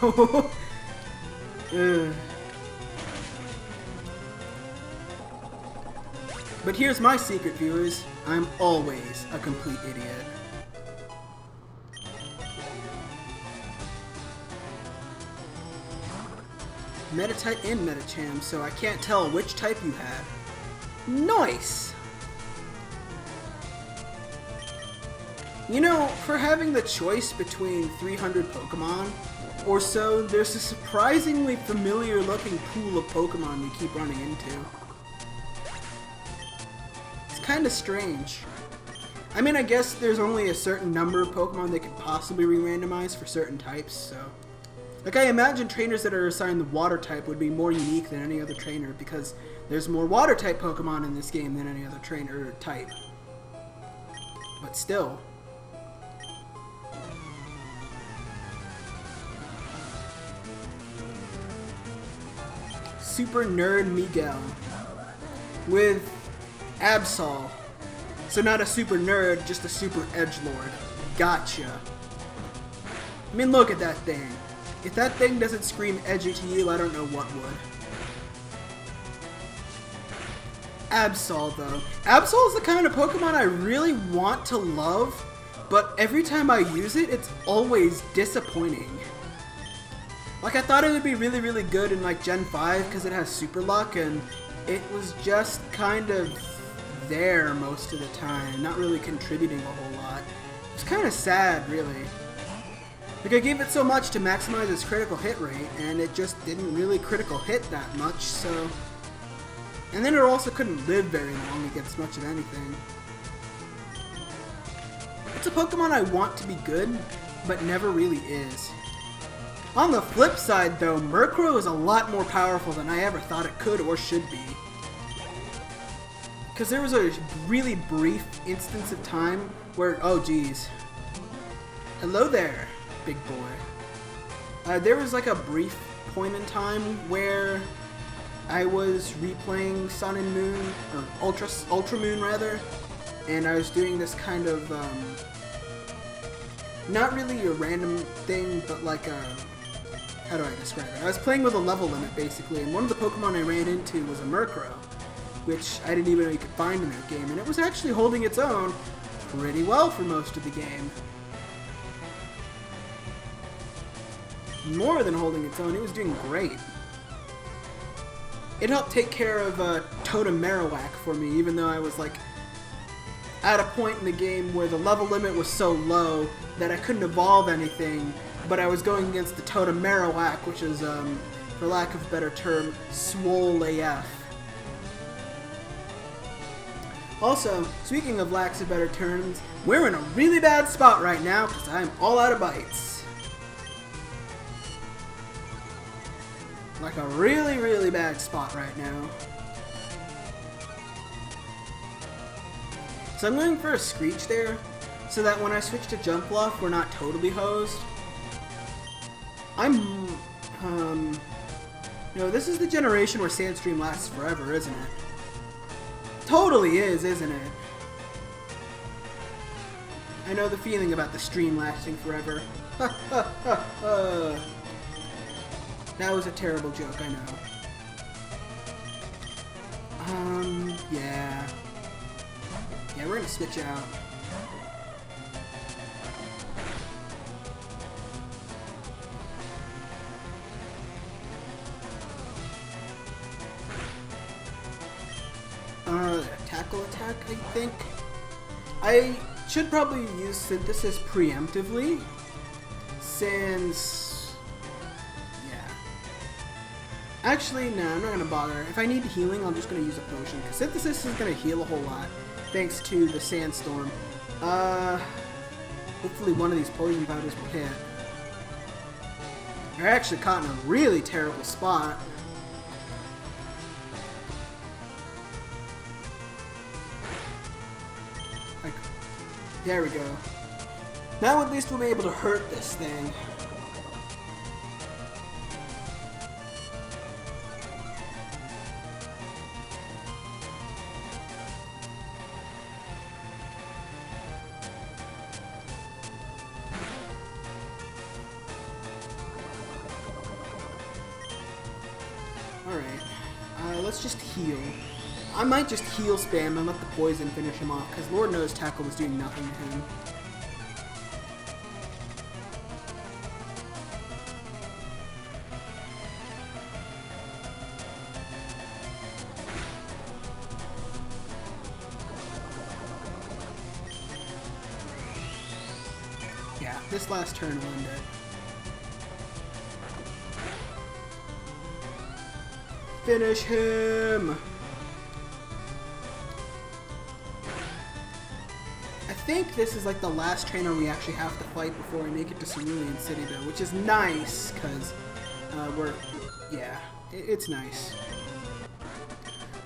But here's my secret, viewers. I'm always a complete idiot. Meta-type and Metacham, so I can't tell which type you had. Nice! You know, for having the choice between 300 Pokemon or so, there's a surprisingly familiar looking pool of Pokemon we keep running into. It's kinda strange. I mean, I guess there's only a certain number of Pokemon that could possibly re-randomize for certain types, so... Like, I imagine trainers that are assigned the water type would be more unique than any other trainer because there's more water type Pokemon in this game than any other trainer type. But still. Super Nerd Miguel with Absol. So not a super nerd, just a super edgelord. Gotcha. I mean, look at that thing. If that thing doesn't scream edgy to you, I don't know what would. Absol, though. Absol is the kind of Pokemon I really want to love, but every time I use it, it's always disappointing. Like, I thought it would be really, really good in, like, Gen 5 because it has Super Luck, and it was just kind of there most of the time, not really contributing a whole lot. It's kind of sad, really. Like, I gave it so much to maximize its critical hit rate, and it just didn't really critical hit that much, so... And then it also couldn't live very long against much of anything. It's a Pokemon I want to be good, but never really is. On the flip side, though, Murkrow is a lot more powerful than I ever thought it could or should be. Because there was a really brief instance of time where... Oh, geez. Hello there, big boy. There was like a brief point in time where I was replaying Sun and Moon, or Ultra Moon rather, and I was doing this kind of, not really a random thing, but like a, how do I describe it? I was playing with a level limit basically, and one of the Pokemon I ran into was a Murkrow, which I didn't even know you could find in that game, and it was actually holding its own pretty well for most of the game. More than holding its own, it was doing great. It helped take care of Totem Marowak for me, even though I was like at a point in the game where the level limit was so low that I couldn't evolve anything, but I was going against the Totem Marowak, which is, for lack of a better term, swole AF. Also, speaking of lacks of better terms, we're in a really bad spot right now because I'm all out of bites. Like a really, really bad spot right now. So I'm going for a Screech there, so that when I switch to Jump Bluff, we're not totally hosed. This is the generation where Sandstream lasts forever, isn't it? Totally is, isn't it? I know the feeling about the stream lasting forever. That was a terrible joke, I know. Yeah. Yeah, we're gonna switch out. Tackle attack, I think. I should probably use Synthesis preemptively, since... yeah. Actually, no, I'm not going to bother. If I need healing, I'm just going to use a potion, because Synthesis is going to heal a whole lot, thanks to the Sandstorm. Hopefully one of these poison powders will hit. They're actually caught in a really terrible spot. There we go. Now at least we'll be able to hurt this thing. Alright. Let's just heal. I might just heal spam and let the poison finish him off, because Lord knows Tackle was doing nothing to him. Yeah, this last turn will end it. Finish him! I think this is like the last trainer we actually have to fight before we make it to Cerulean City though, which is nice, because it's nice.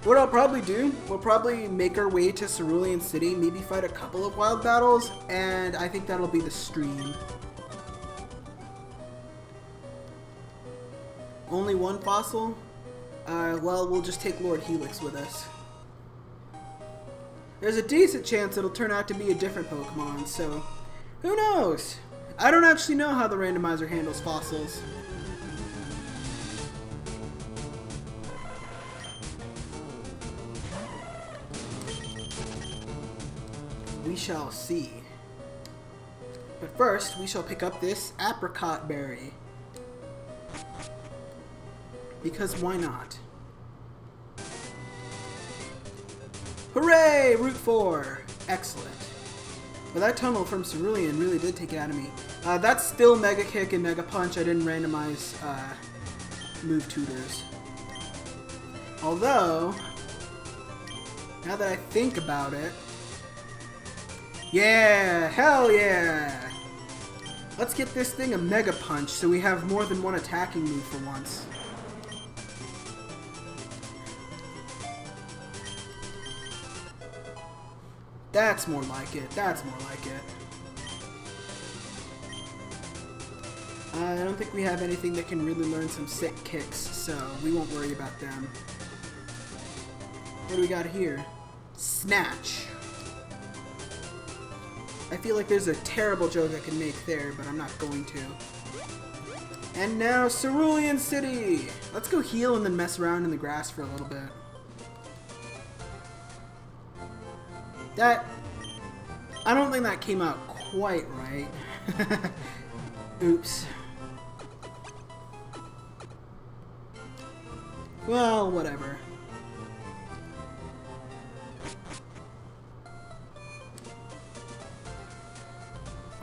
What I'll probably do, we'll probably make our way to Cerulean City, maybe fight a couple of wild battles, and I think that'll be the stream. Only one fossil? Well, we'll just take Lord Helix with us. There's a decent chance it'll turn out to be a different Pokemon, so who knows? I don't actually know how the randomizer handles fossils. We shall see. But first, we shall pick up this Apricot Berry. Because why not? Hooray! Route 4! Excellent. But that tunnel from Cerulean really did take it out of me. That's still Mega Kick and Mega Punch. I didn't randomize move tutors. Although, now that I think about it... yeah! Hell yeah! Let's get this thing a Mega Punch so we have more than one attacking move for once. That's more like it. That's more like it. I don't think we have anything that can really learn some sick kicks, so we won't worry about them. What do we got here? Snatch. I feel like there's a terrible joke I can make there, but I'm not going to. And now, Cerulean City! Let's go heal and then mess around in the grass for a little bit. I don't think that came out quite right. Oops. Well, whatever.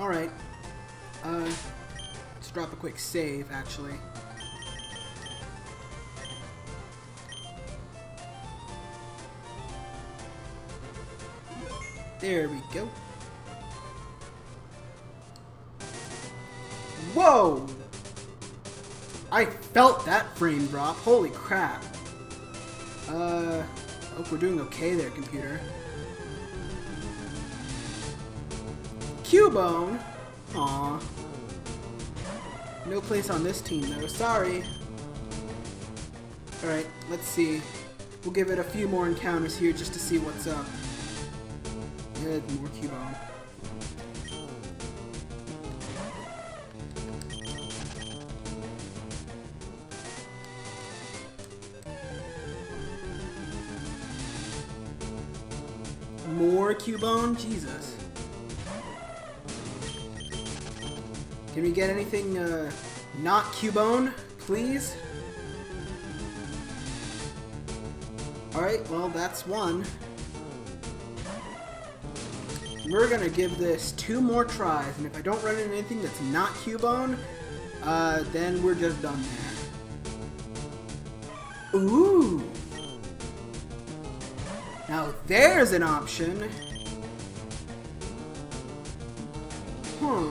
Alright. Let's drop a quick save, actually. There we go. Whoa! I felt that frame drop. Holy crap. Hope we're doing okay there, computer. Cubone? Aw. No place on this team, though. Sorry. Alright, let's see. We'll give it a few more encounters here just to see what's up. Good, more Cubone. More Cubone? Jesus. Can we get anything, not Cubone, please? Alright, well, that's one. We're gonna give this 2 more tries, and if I don't run into anything that's not Cubone, then we're just done there. Ooh! Now there's an option. Huh.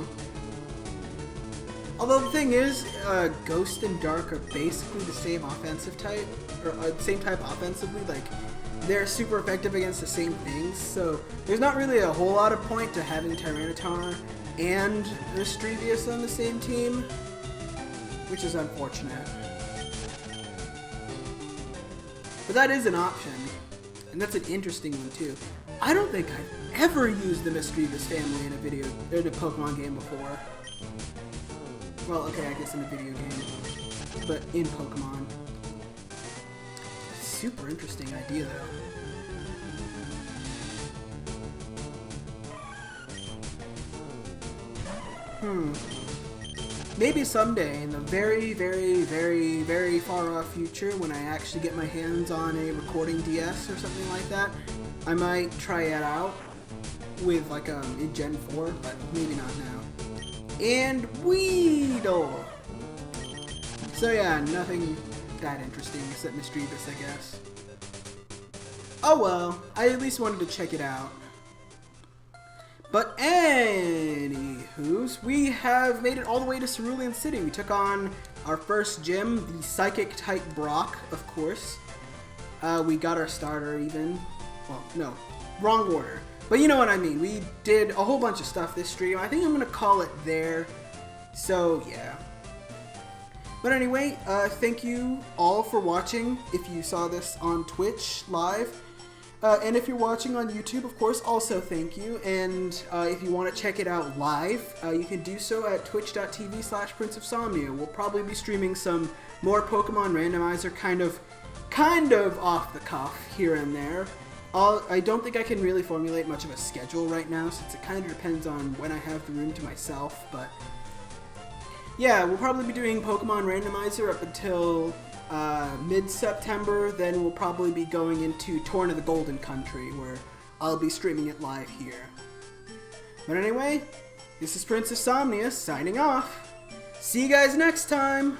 Although the thing is, Ghost and Dark are basically the same offensive type, or same type offensively, like, they're super effective against the same things, so there's not really a whole lot of point to having Tyranitar and Mischievous on the same team, which is unfortunate. But that is an option, and that's an interesting one too. I don't think I've ever used the Mischievous family in a video, or in a Pokemon game before. Well, okay, I guess in a video game, but in Pokemon. Super interesting idea, though. Maybe someday, in the very, very, very, very far off future, when I actually get my hands on a recording DS or something like that, I might try it out with, like, in Gen 4, but maybe not now. And Weedle! So yeah, nothing that interesting except Mischievous, I guess. Oh well, I at least wanted to check it out. But anywhoos, we have made it all the way to Cerulean City. We took on our first gym, the Psychic type Brock, of course. We got our starter even. Well, no, wrong order. But you know what I mean. We did a whole bunch of stuff this stream. I think I'm going to call it there. So, yeah. But anyway, thank you all for watching if you saw this on Twitch live. And if you're watching on YouTube, of course, also thank you. And if you want to check it out live, you can do so at twitch.tv/PrinceOfSomnia. We'll probably be streaming some more Pokemon Randomizer kind of off the cuff here and there. I don't think I can really formulate much of a schedule right now, since it kind of depends on when I have the room to myself, but yeah, we'll probably be doing Pokemon Randomizer up until mid-September. Then we'll probably be going into Torn of the Golden Country, where I'll be streaming it live here. But anyway, this is Prince of Somnia signing off. See you guys next time!